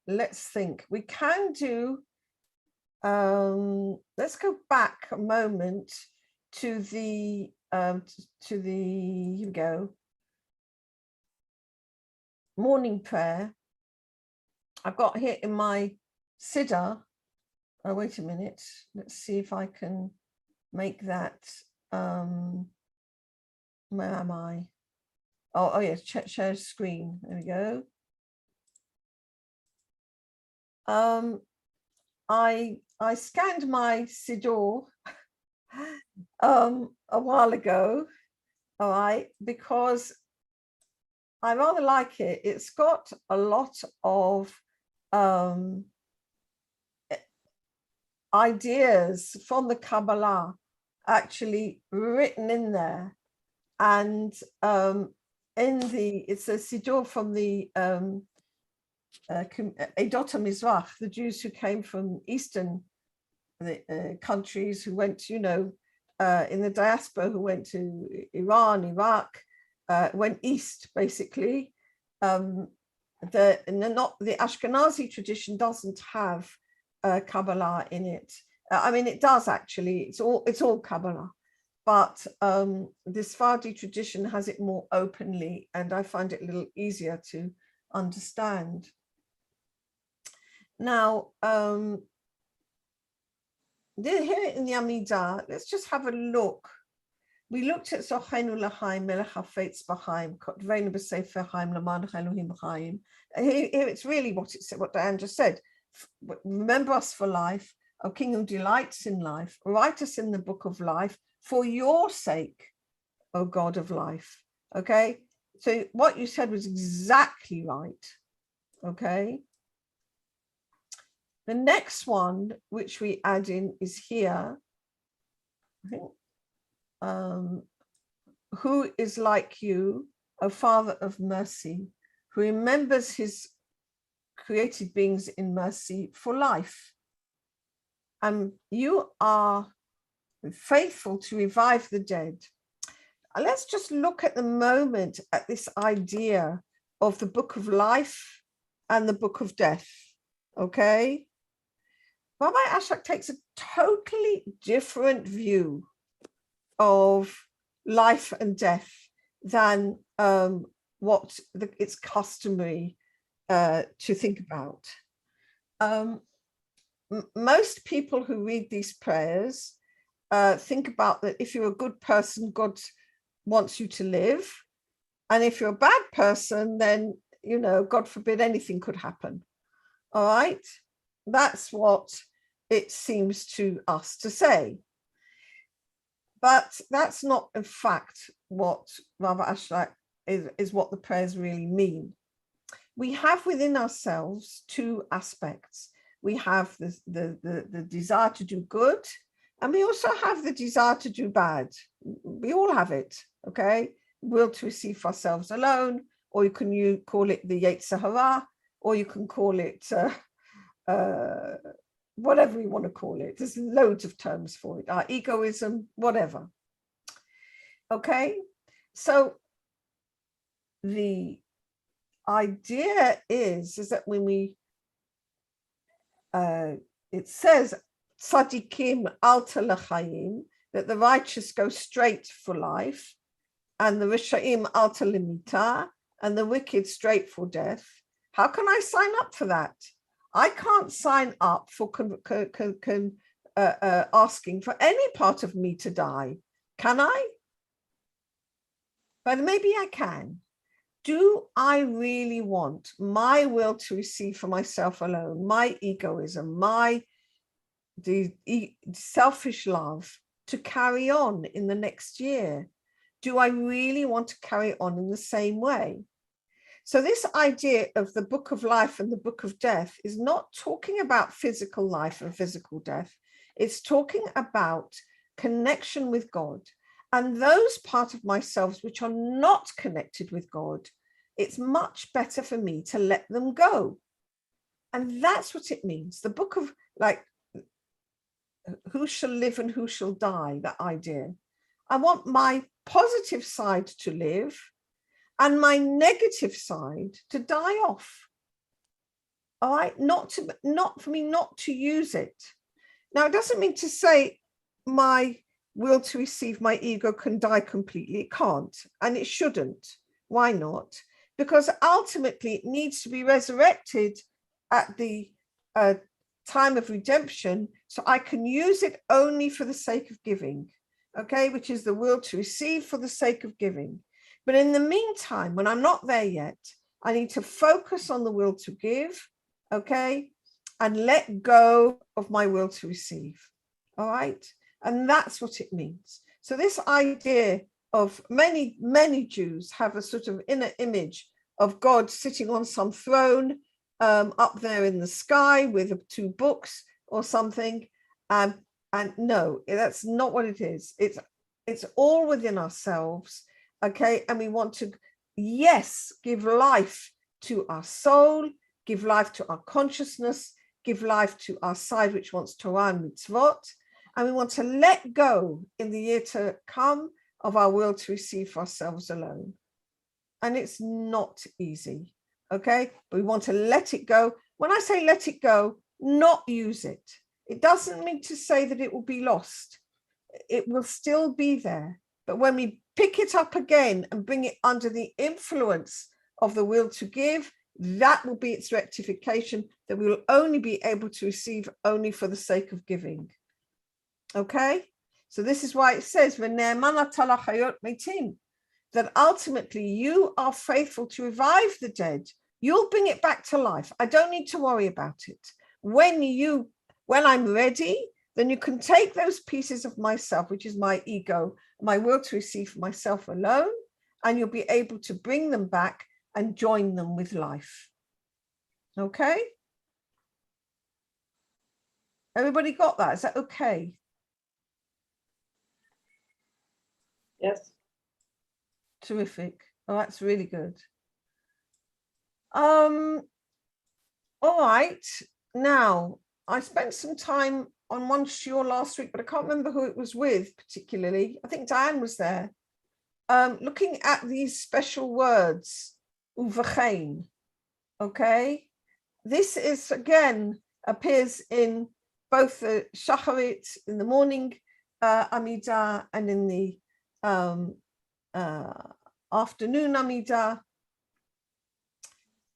Let's think. We can do, let's go back a moment to the, here we go, morning prayer. I've got here in my Siddur. Oh, wait a minute. Let's see if I can make that. Where am I? Oh yes, share screen. There we go. I scanned my Siddur a while ago, all right, because I rather like it. It's got a lot of ideas from the Kabbalah actually written in there, and it's a Siddur from the Edot HaMizrach, the Jews who came from Eastern countries, who went, in the diaspora, who went to Iran, Iraq, went east, basically. The Ashkenazi tradition doesn't have Kabbalah in it. I mean, it does actually. It's all Kabbalah, but the Sephardi tradition has it more openly, and I find it a little easier to understand. Now, here in the Amidah, let's just have a look. We looked at Zochenu L'chaim, Melech HaFetz B'chaim, Kotvenu B'Sefer Chaim, L'manach Elohim B'chaim. Here it's really what Diane just said. Remember us for life, O King who delights in life. Write us in the book of life for your sake, O God of life. Okay, so what you said was exactly right. Okay. The next one, which we add in, is here. I think, who is like you, O Father of mercy, who remembers his created beings in mercy for life. You are faithful to revive the dead. Let's just look at the moment at this idea of the book of life and the book of death. Okay. Rabbi Ashlag takes a totally different view of life and death than what it's customary to think about. Most people who read these prayers think about that if you're a good person, God wants you to live. And if you're a bad person, then, God forbid, anything could happen. All right. That's what it seems to us to say. But that's not, in fact, what Rabbi Ashlag is what the prayers really mean. We have within ourselves two aspects. We have the desire to do good, and we also have the desire to do bad. We all have it, okay? Will to receive for ourselves alone, or you call it the Yetzer Hara, or you can call it whatever you want to call it. There's loads of terms for it, our egoism, whatever. Okay, so the idea is that when we, it says, tzadikim alta l'chaim, that the righteous go straight for life, and the rishaim alta limita, and the wicked straight for death. How can I sign up for that? I can't sign up for asking for any part of me to die, can I? But maybe I can. Do I really want my will to receive for myself alone, my egoism, the selfish love to carry on in the next year? Do I really want to carry on in the same way? So this idea of the book of life and the book of death is not talking about physical life and physical death. It's talking about connection with God. And those parts of myself which are not connected with God, it's much better for me to let them go. And that's what it means. The book of, like, who shall live and who shall die, that idea. I want my positive side to live and my negative side to die off. All right, not for me not to use it. Now, it doesn't mean to say my will to receive, my ego can die completely. It can't, and it shouldn't. Why not? Because ultimately it needs to be resurrected at the time of redemption, so I can use it only for the sake of giving, okay, which is the will to receive for the sake of giving. But in the meantime, when I'm not there yet, I need to focus on the will to give, okay, and let go of my will to receive, all right? And that's what it means. So this idea of many Jews have a sort of inner image of God sitting on some throne up there in the sky with two books or something. And no, that's not what it is. It's all within ourselves, okay? And we want to, yes, give life to our soul, give life to our consciousness, give life to our side which wants Torah and mitzvot. And we want to let go in the year to come of our will to receive for ourselves alone. And it's not easy, okay? But we want to let it go. When I say let it go, not use it. It doesn't mean to say that it will be lost. It will still be there. But when we pick it up again and bring it under the influence of the will to give, that will be its rectification, that we will only be able to receive only for the sake of giving. Okay, so this is why it says that ultimately you are faithful to revive the dead. You'll bring it back to life. I don't need to worry about it. When I'm ready, then you can take those pieces of myself, which is my ego, my will to receive for myself alone, and you'll be able to bring them back and join them with life. Okay? Everybody got that? Is that okay? Yes. Terrific. Oh, that's really good. All right. Now, I spent some time on one shiur last week, but I can't remember who it was with particularly. I think Diane was there. Looking at these special words, uvachein. Okay. This is, again, appears in both the shacharit, in the morning Amidah, and in the afternoon Amidah,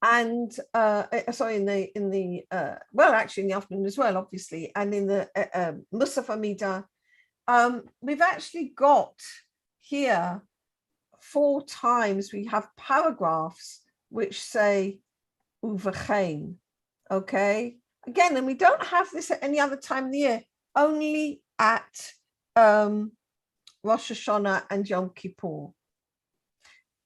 and sorry, in the well, actually in the afternoon as well, obviously, and in the Musaf Amidah. We've actually got here 4 times we have paragraphs which say uvachein. Okay, again, and we don't have this at any other time of the year, only at Rosh Hashanah and Yom Kippur.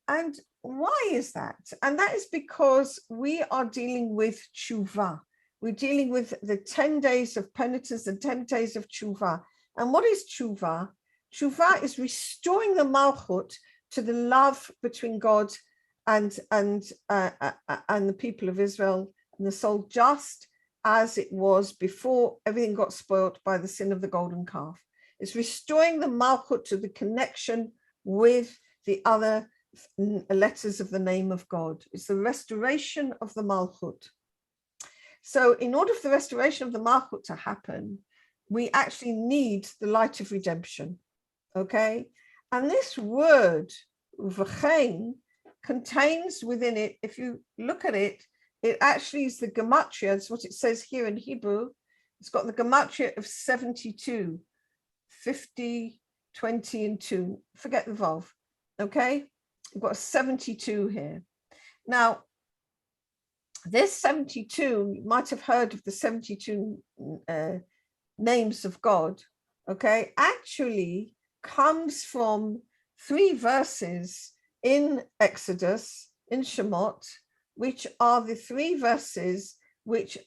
And why is that? And that is because we are dealing with tshuva. We're dealing with the 10 days of penitence and 10 days of tshuva. And what is tshuva? Tshuva is restoring the malchut to the love between God and the people of Israel and the soul, just as it was before everything got spoilt by the sin of the golden calf. It's restoring the malchut to the connection with the other letters of the name of God. It's the restoration of the malchut. So in order for the restoration of the malchut to happen, we actually need the light of redemption, okay? And this word, v'chein, contains within it, if you look at it, it actually is the gematria. It's what it says here in Hebrew. It's got the gematria of 72, 50, 20, and 2. Forget the vav, okay? We've got a 72 here. Now, this 72, you might have heard of the 72 names of God, okay, actually comes from 3 verses in Exodus, in Shamati, which are the 3 verses which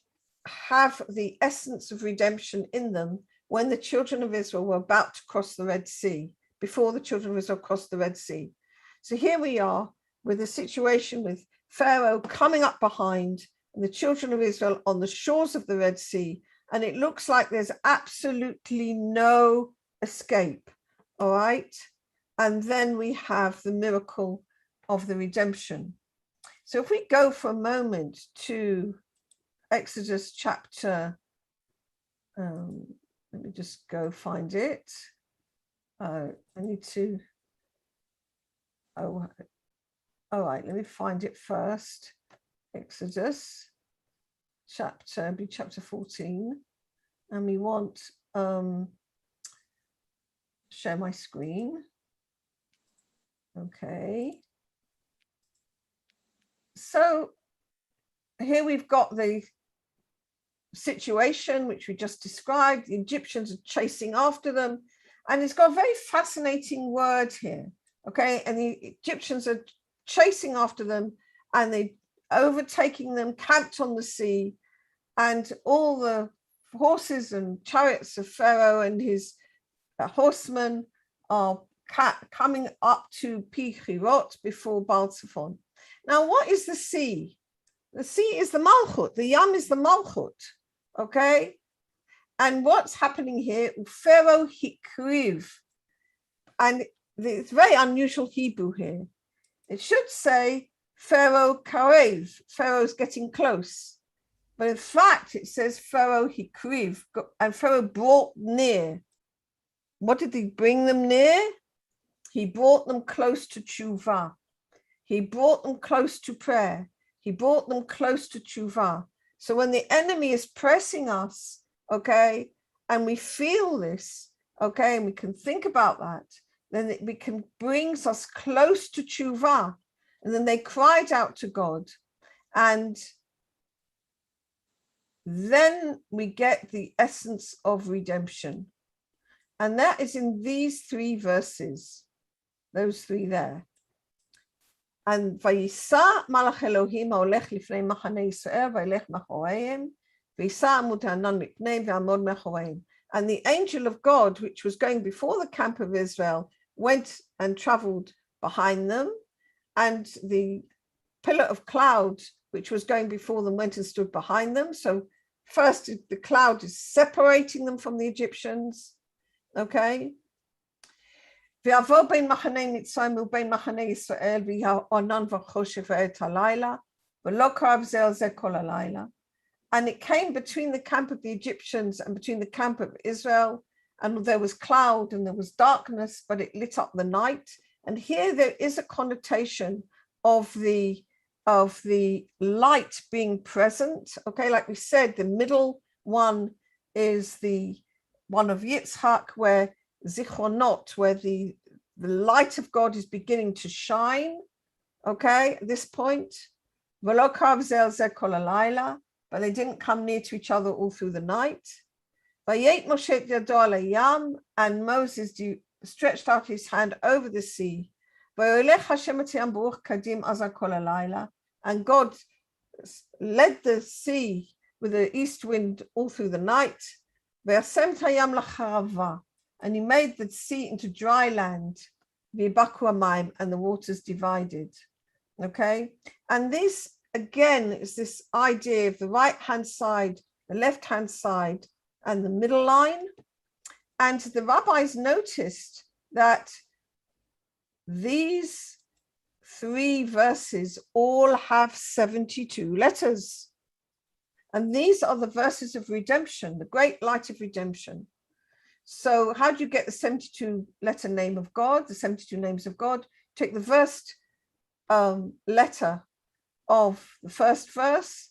have the essence of redemption in them when the children of Israel were about to cross the Red Sea, before the children of Israel crossed the Red Sea. So here we are with a situation with Pharaoh coming up behind and the children of Israel on the shores of the Red Sea, and it looks like there's absolutely no escape, all right? And then we have the miracle of the redemption. So if we go for a moment to Exodus chapter, let me just go find it. I need to, all right, let me find it first. Exodus chapter 14. And we want, share my screen. Okay. So here we've got the situation which we just described. The Egyptians are chasing after them, and it's got a very fascinating word here, okay? And the Egyptians are chasing after them, and they're overtaking them, camped on the sea, and all the horses and chariots of Pharaoh and his horsemen are coming up to Pi Chirot before Baal Zephon. Now, what is the sea? The sea is the Malchut. The Yam is the Malchut, okay? And what's happening here? Pharaoh hikriv. And it's very unusual Hebrew here. It should say Pharaoh karev. Pharaoh's getting close. But in fact, it says Pharaoh hikriv. And Pharaoh brought near. What did he bring them near? He brought them close to tshuva. He brought them close to prayer. He brought them close to tshuva. So when the enemy is pressing us, okay, and we feel this, okay, and we can think about that, then it brings us close to tshuva. And then they cried out to God. And then we get the essence of redemption. And that is in these 3 verses, those 3 there. And Vayisa Malach Elohim haolech lifnei machanei Yisrael vayelech machoreim vayisa amud ha'anan mipnei v'ya'amod machoreim. And the angel of God, which was going before the camp of Israel, went and traveled behind them, and the pillar of cloud, which was going before them, went and stood behind them. So first, the cloud is separating them from the Egyptians, okay? ויעבור בין מחנה מצרים ובין מחנה ישראל ויהיה ענן וחושך בעת הלילה ולא קרב זה על זה כל הלילה. And it came between the camp of the Egyptians and between the camp of Israel, and there was cloud and there was darkness, but it lit up the night. And here there is a connotation of the light being present, okay? Like we said, the middle one is the one of Yitzhak, where Zichronot, where the light of God is beginning to shine, okay, at this point. V'lo kav ze al ze kol halayla, but they didn't come near to each other all through the night. Vayet Moshe et yado al hayam, and Moses stretched out his hand over the sea. And God led the sea with the east wind all through the night. And he made the sea into dry land, and the waters divided. Okay, and this again is this idea of the right hand side, the left hand side, and the middle line. And the rabbis noticed that these 3 verses all have 72 letters. And these are the verses of redemption, the great light of redemption. So how do you get the 72 letter name of God, the 72 names of God? Take the first letter of the first verse,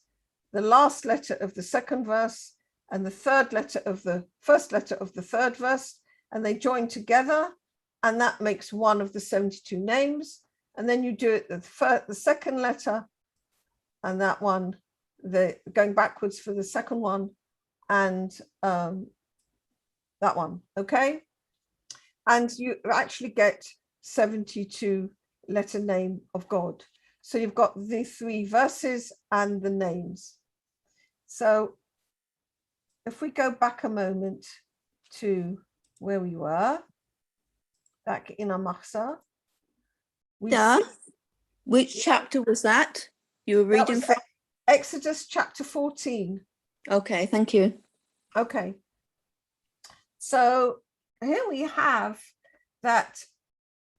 the last letter of the second verse, and the third letter of the first letter of the third verse, and they join together, and that makes one of the 72 names. And then you do it the second letter, and that one, going backwards for the second one, and that one, okay? And you actually get 72 letter name of God. So you've got the 3 verses and the names. So if we go back a moment to where we were, back in our Machzor, which chapter was that you were reading from? Exodus chapter 14. Okay, thank you. Okay. So here we have that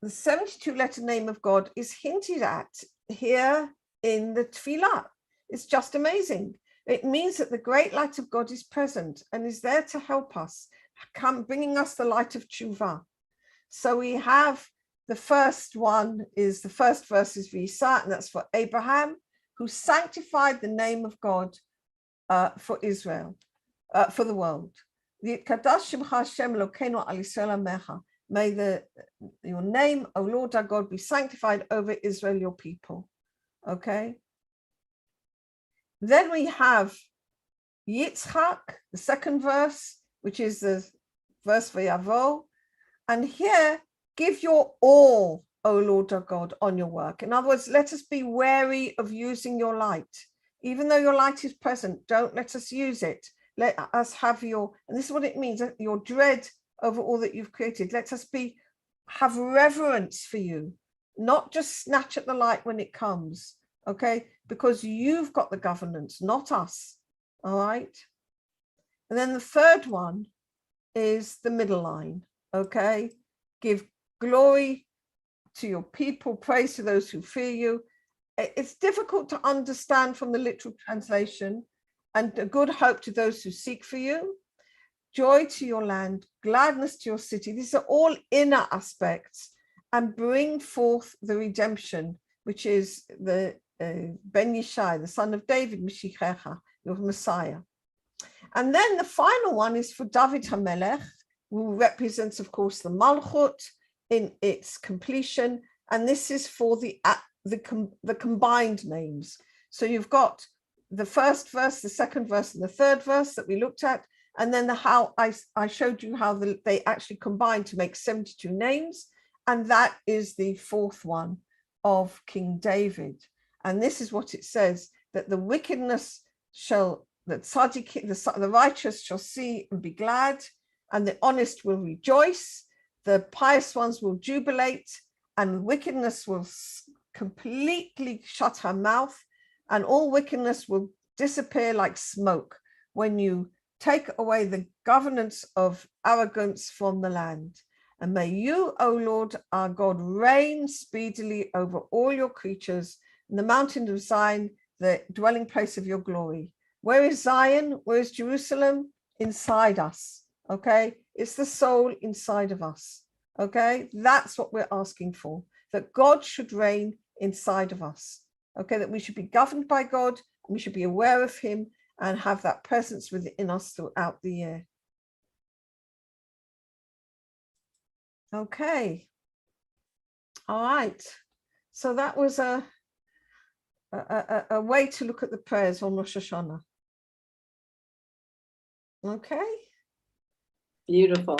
the 72 letter name of God is hinted at here in the Tefillah. It's just amazing. It means that the great light of God is present and is there to help us, bringing us the light of Tshuva. So we have the first one is the first verse is V'yisa, and that's for Abraham, who sanctified the name of God for Israel, for the world. May your name, O Lord our God, be sanctified over Israel, your people. Okay. Then we have Yitzchak, the second verse, which is the verse V'yavo. And here, give your all, O Lord our God, on your work. In other words, let us be wary of using your light. Even though your light is present, don't let us use it. Let us have your, and this is what it means, your dread over all that you've created. Let us have reverence for you, not just snatch at the light when it comes, okay? Because you've got the governance, not us, all right? And then the third one is the middle line, okay? Give glory to your people, praise to those who fear you. It's difficult to understand from the literal translation, and a good hope to those who seek for you. Joy to your land, gladness to your city. These are all inner aspects, and bring forth the redemption, which is the Ben Yishai, the son of David, Mashiach, your Messiah. And then the final one is for David HaMelech, who represents, of course, the Malchut in its completion. And this is for the combined names. So you've got the first verse, the second verse, and the third verse that we looked at. And then how I showed you how they actually combine to make 72 names. And that is the fourth one of King David. And this is what it says, that the wickedness the righteous shall see and be glad, and the honest will rejoice, the pious ones will jubilate, and wickedness will completely shut her mouth, and all wickedness will disappear like smoke when you take away the governance of arrogance from the land. And may you, O Lord our God, reign speedily over all your creatures in the mountain of Zion, the dwelling place of your glory. Where is Zion? Where is Jerusalem? Inside us, okay? It's the soul inside of us, okay? That's what we're asking for, that God should reign inside of us, okay? That we should be governed by God, and we should be aware of him and have that presence within us throughout the year. Okay. All right. So that was a way to look at the prayers on Rosh Hashanah. Okay. Beautiful.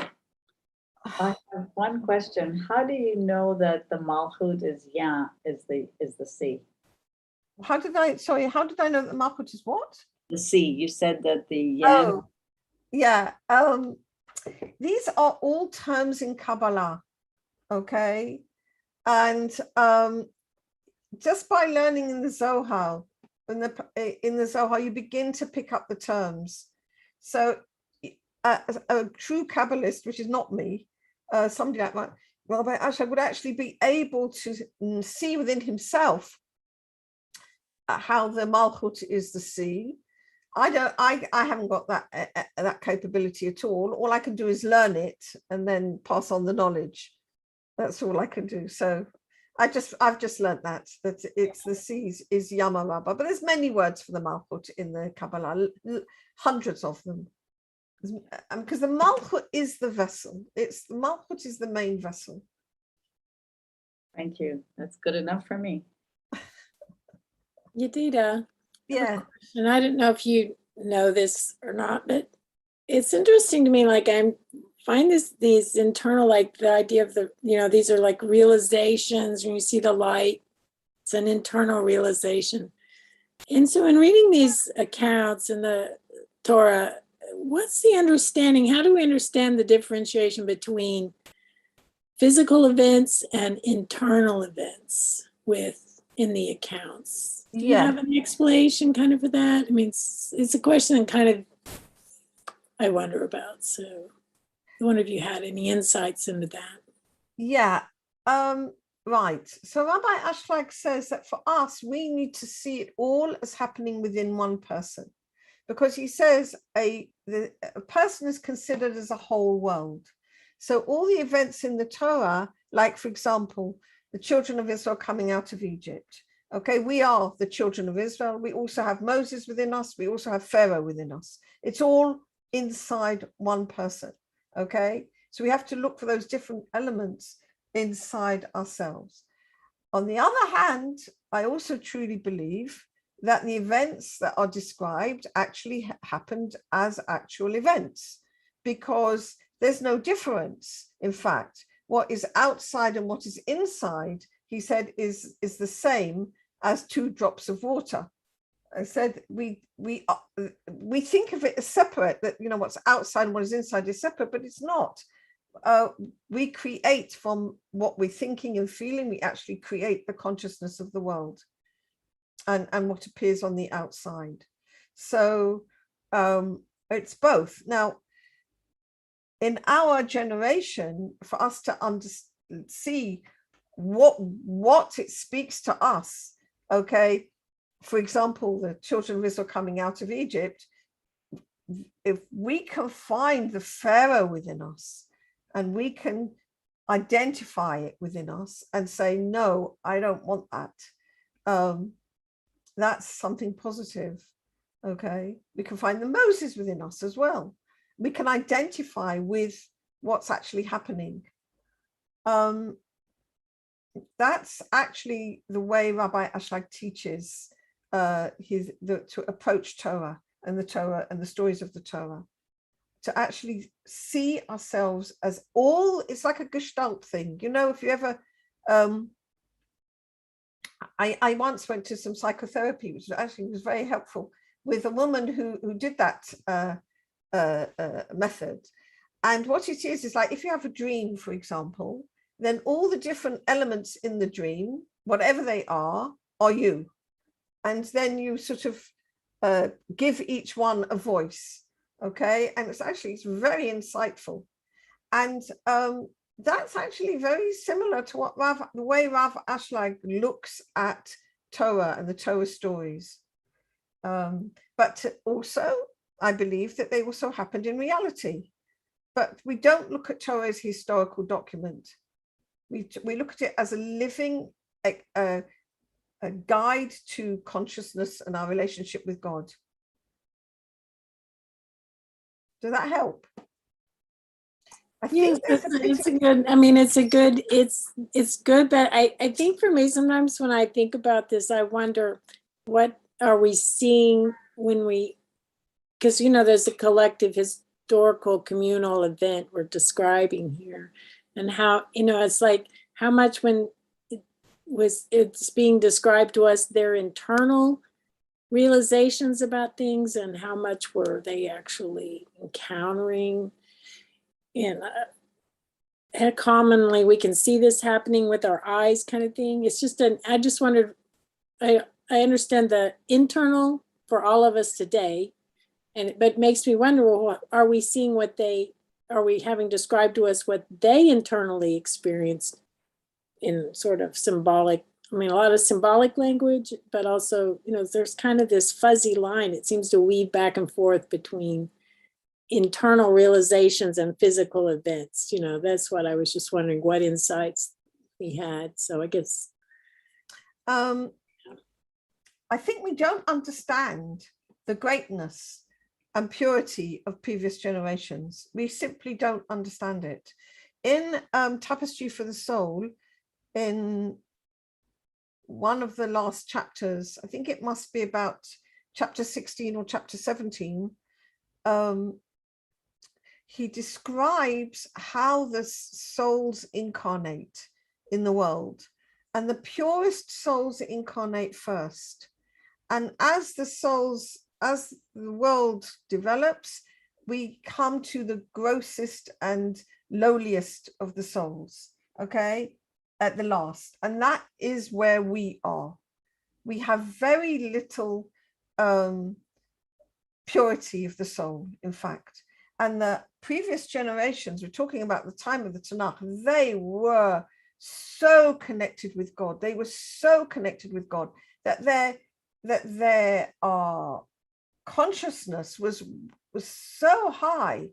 I have one question. How do you know that the Malchut is the sea? How did I know that Malchut is what? The sea. You said that the Yam. Oh, yeah. These are all terms in Kabbalah, okay? And just by learning in the Zohar, in the Zohar, you begin to pick up the terms. So a true Kabbalist, which is not me, somebody like Rabbi Ashlag would actually be able to see within himself how the Malchut is the sea. I haven't got that capability at all. All I can do is learn it and then pass on the knowledge. That's all I can do. So I've just learned that it's the sea is Yama Rabba, but there's many words for the Malchut in the Kabbalah, hundreds of them. Because the Malchut is the vessel. The Malchut is the main vessel. Thank you. That's good enough for me. Yadida. Yeah. And I don't know if you know this or not, but it's interesting to me. Like I find these internal, like the idea of these are like realizations. When you see the light, it's an internal realization. And so in reading these accounts in the Torah, what's the understanding? How do we understand the differentiation between physical events and internal events in the accounts? Do you have an explanation kind of for that? I mean, it's a question kind of I wonder about. So I wonder if you had any insights into that. Yeah. Right. So Rabbi Ashlag says that for us, we need to see it all as happening within one person, because he says a person is considered as a whole world. So all the events in the Torah, like, for example, the children of Israel coming out of Egypt. Okay, we are the children of Israel. We also have Moses within us. We also have Pharaoh within us. It's all inside one person. Okay, so we have to look for those different elements inside ourselves. On the other hand, I also truly believe that the events that are described actually happened as actual events, because there's no difference. In fact, what is outside and what is inside, he said, is the same as 2 drops of water. I said we think of it as separate, that what's outside and what is inside is separate, but it's not. We create from what we're thinking and feeling. We actually create the consciousness of the world and what appears on the outside. So it's both. Now, in our generation, for us to see what it speaks to us, okay, for example, the children of Israel coming out of Egypt, if we can find the Pharaoh within us and we can identify it within us and say, no, I don't want that, that's something positive. Okay, we can find the Moses within us as well. We can identify with what's actually happening. That's actually the way Rabbi Ashlag teaches to approach Torah and the stories of the Torah, to actually see ourselves as all. It's like a gestalt thing. If you ever, I once went to some psychotherapy, which actually was very helpful, with a woman who did that method. And what it is like, if you have a dream, for example, then all the different elements in the dream, whatever they are you. And then you sort of give each one a voice, okay? And it's very insightful. And that's actually very similar to the way Rav Ashlag looks at Torah and the Torah stories. But also, I believe that they also happened in reality. But we don't look at Torah as a historical document. We look at it as a living a guide to consciousness and our relationship with God. Does that help? Yes, it's a good. I mean, it's good. But I think for me, sometimes when I think about this, I wonder, what are we seeing when we? Because there's a collective historical communal event we're describing here, and how, it's like how much when it's being described to us, their internal realizations about things, and how much were they actually encountering. And commonly we can see this happening with our eyes, kind of thing. It's just I just wondered, I understand the internal for all of us today, but it makes me wonder, well, are we seeing are we having described to us what they internally experienced in sort of symbolic, a lot of symbolic language, but also, there's kind of this fuzzy line. It seems to weave back and forth between internal realizations and physical events. That's what I was just wondering, what insights we had. So I guess. I think we don't understand the greatness and purity of previous generations. We simply don't understand it. In Tapestry for the Soul, in one of the last chapters, I think it must be about chapter 16 or chapter 17, he describes how the souls incarnate in the world, and the purest souls incarnate first. And as the world develops, we come to the grossest and lowliest of the souls, okay, at the last. And that is where we are. We have very little purity of the soul, in fact. And the previous generations, we're talking about the time of the Tanakh, they were so connected with God. They were so connected with God that their consciousness was so high.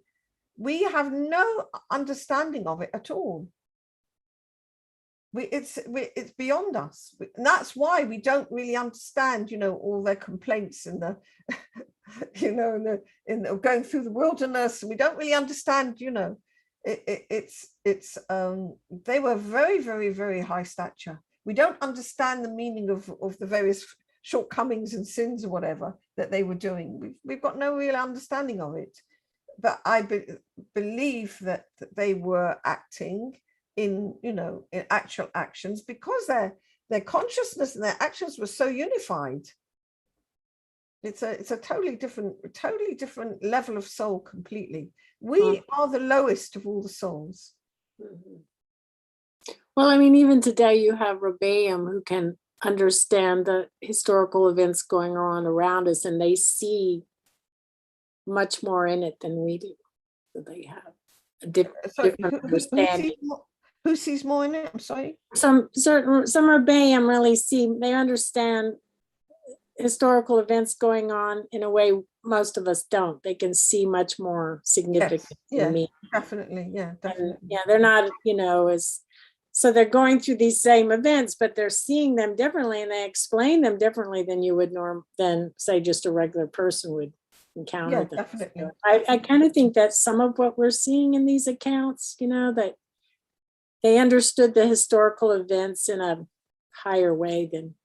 We have no understanding of it at all. It's beyond us, and that's why we don't really understand, all their complaints in the, in the going through the wilderness. We don't really understand, they were very, very, very high stature. We don't understand the meaning of the various shortcomings and sins or whatever that they were doing. We've got no real understanding of it. But I believe that they were acting in actual actions, because their consciousness and their actions were so unified. It's a totally different level of soul completely. We are the lowest of all the souls. Well, even today you have Rabbeim who can understand the historical events going on around us, and they see much more in it than we do. So they have a different understanding. Who sees more in it? I'm sorry. Some Rabbeim really they understand historical events going on in a way most of us don't. They can see much more significance in me. Definitely. Yeah, definitely. And, they're not, so they're going through these same events, but they're seeing them differently, and they explain them differently than you would than say just a regular person would encounter them. Definitely. So I kind of think that some of what we're seeing in these accounts, that they understood the historical events in a higher way than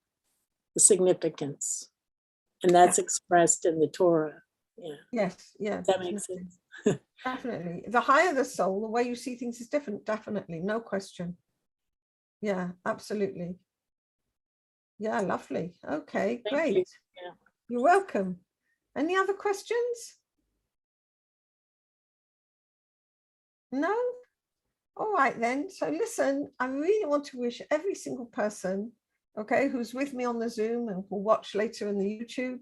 the significance. And that's expressed in the Torah. Yeah. Yes. That makes sense. Definitely. The higher the soul, the way you see things is different. Definitely. No question. Yeah, absolutely. Yeah, lovely. Okay, great. Yeah. You're welcome. Any other questions? No? All right then. So listen, I really want to wish every single person, okay, who's with me on the Zoom and will watch later in the YouTube,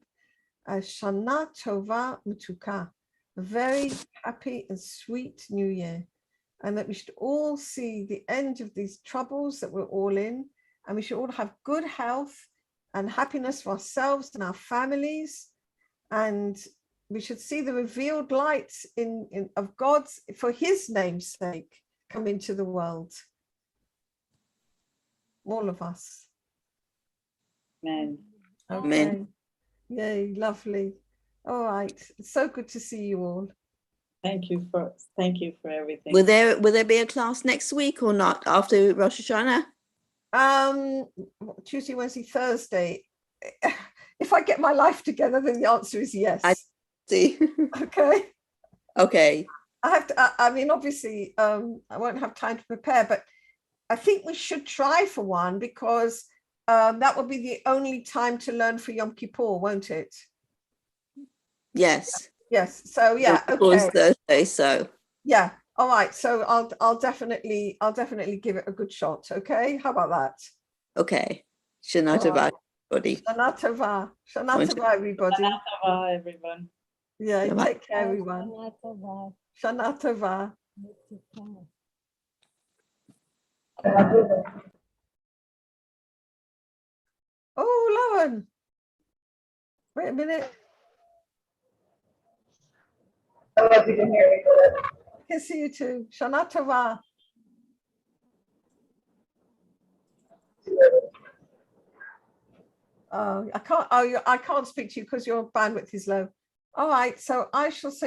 a Shana Tova Mutuka, a very happy and sweet new year. And that we should all see the end of these troubles that we're all in, and we should all have good health and happiness for ourselves and our families. And we should see the revealed light of God's, for his name's sake, come into the world. All of us. Amen. Okay. Amen. Yay, lovely. All right. It's so good to see you all. Thank you for everything. Will there be a class next week or not after Rosh Hashanah? Tuesday, Wednesday, Thursday. If I get my life together, then the answer is yes. I see. Okay. Okay. I have to, I mean, obviously, I won't have time to prepare, but I think we should try for one, because that will be the only time to learn for Yom Kippur, won't it? Yes. Yes. So yeah, Before okay. Thursday, so Yeah. All right. So I'll definitely give it a good shot. Okay. How about that? okay. Shana All right. Tova, everybody. Shana Tova. Shana Won't Tova, everybody. Shana Tova, everyone. Yeah. Shabbat. Take care, everyone. Shana Tova. Oh, Lauren. Wait a minute. I can see you too. Shana Tova. I can't. Oh, I can't speak to you because your bandwidth is low. All right. So I shall say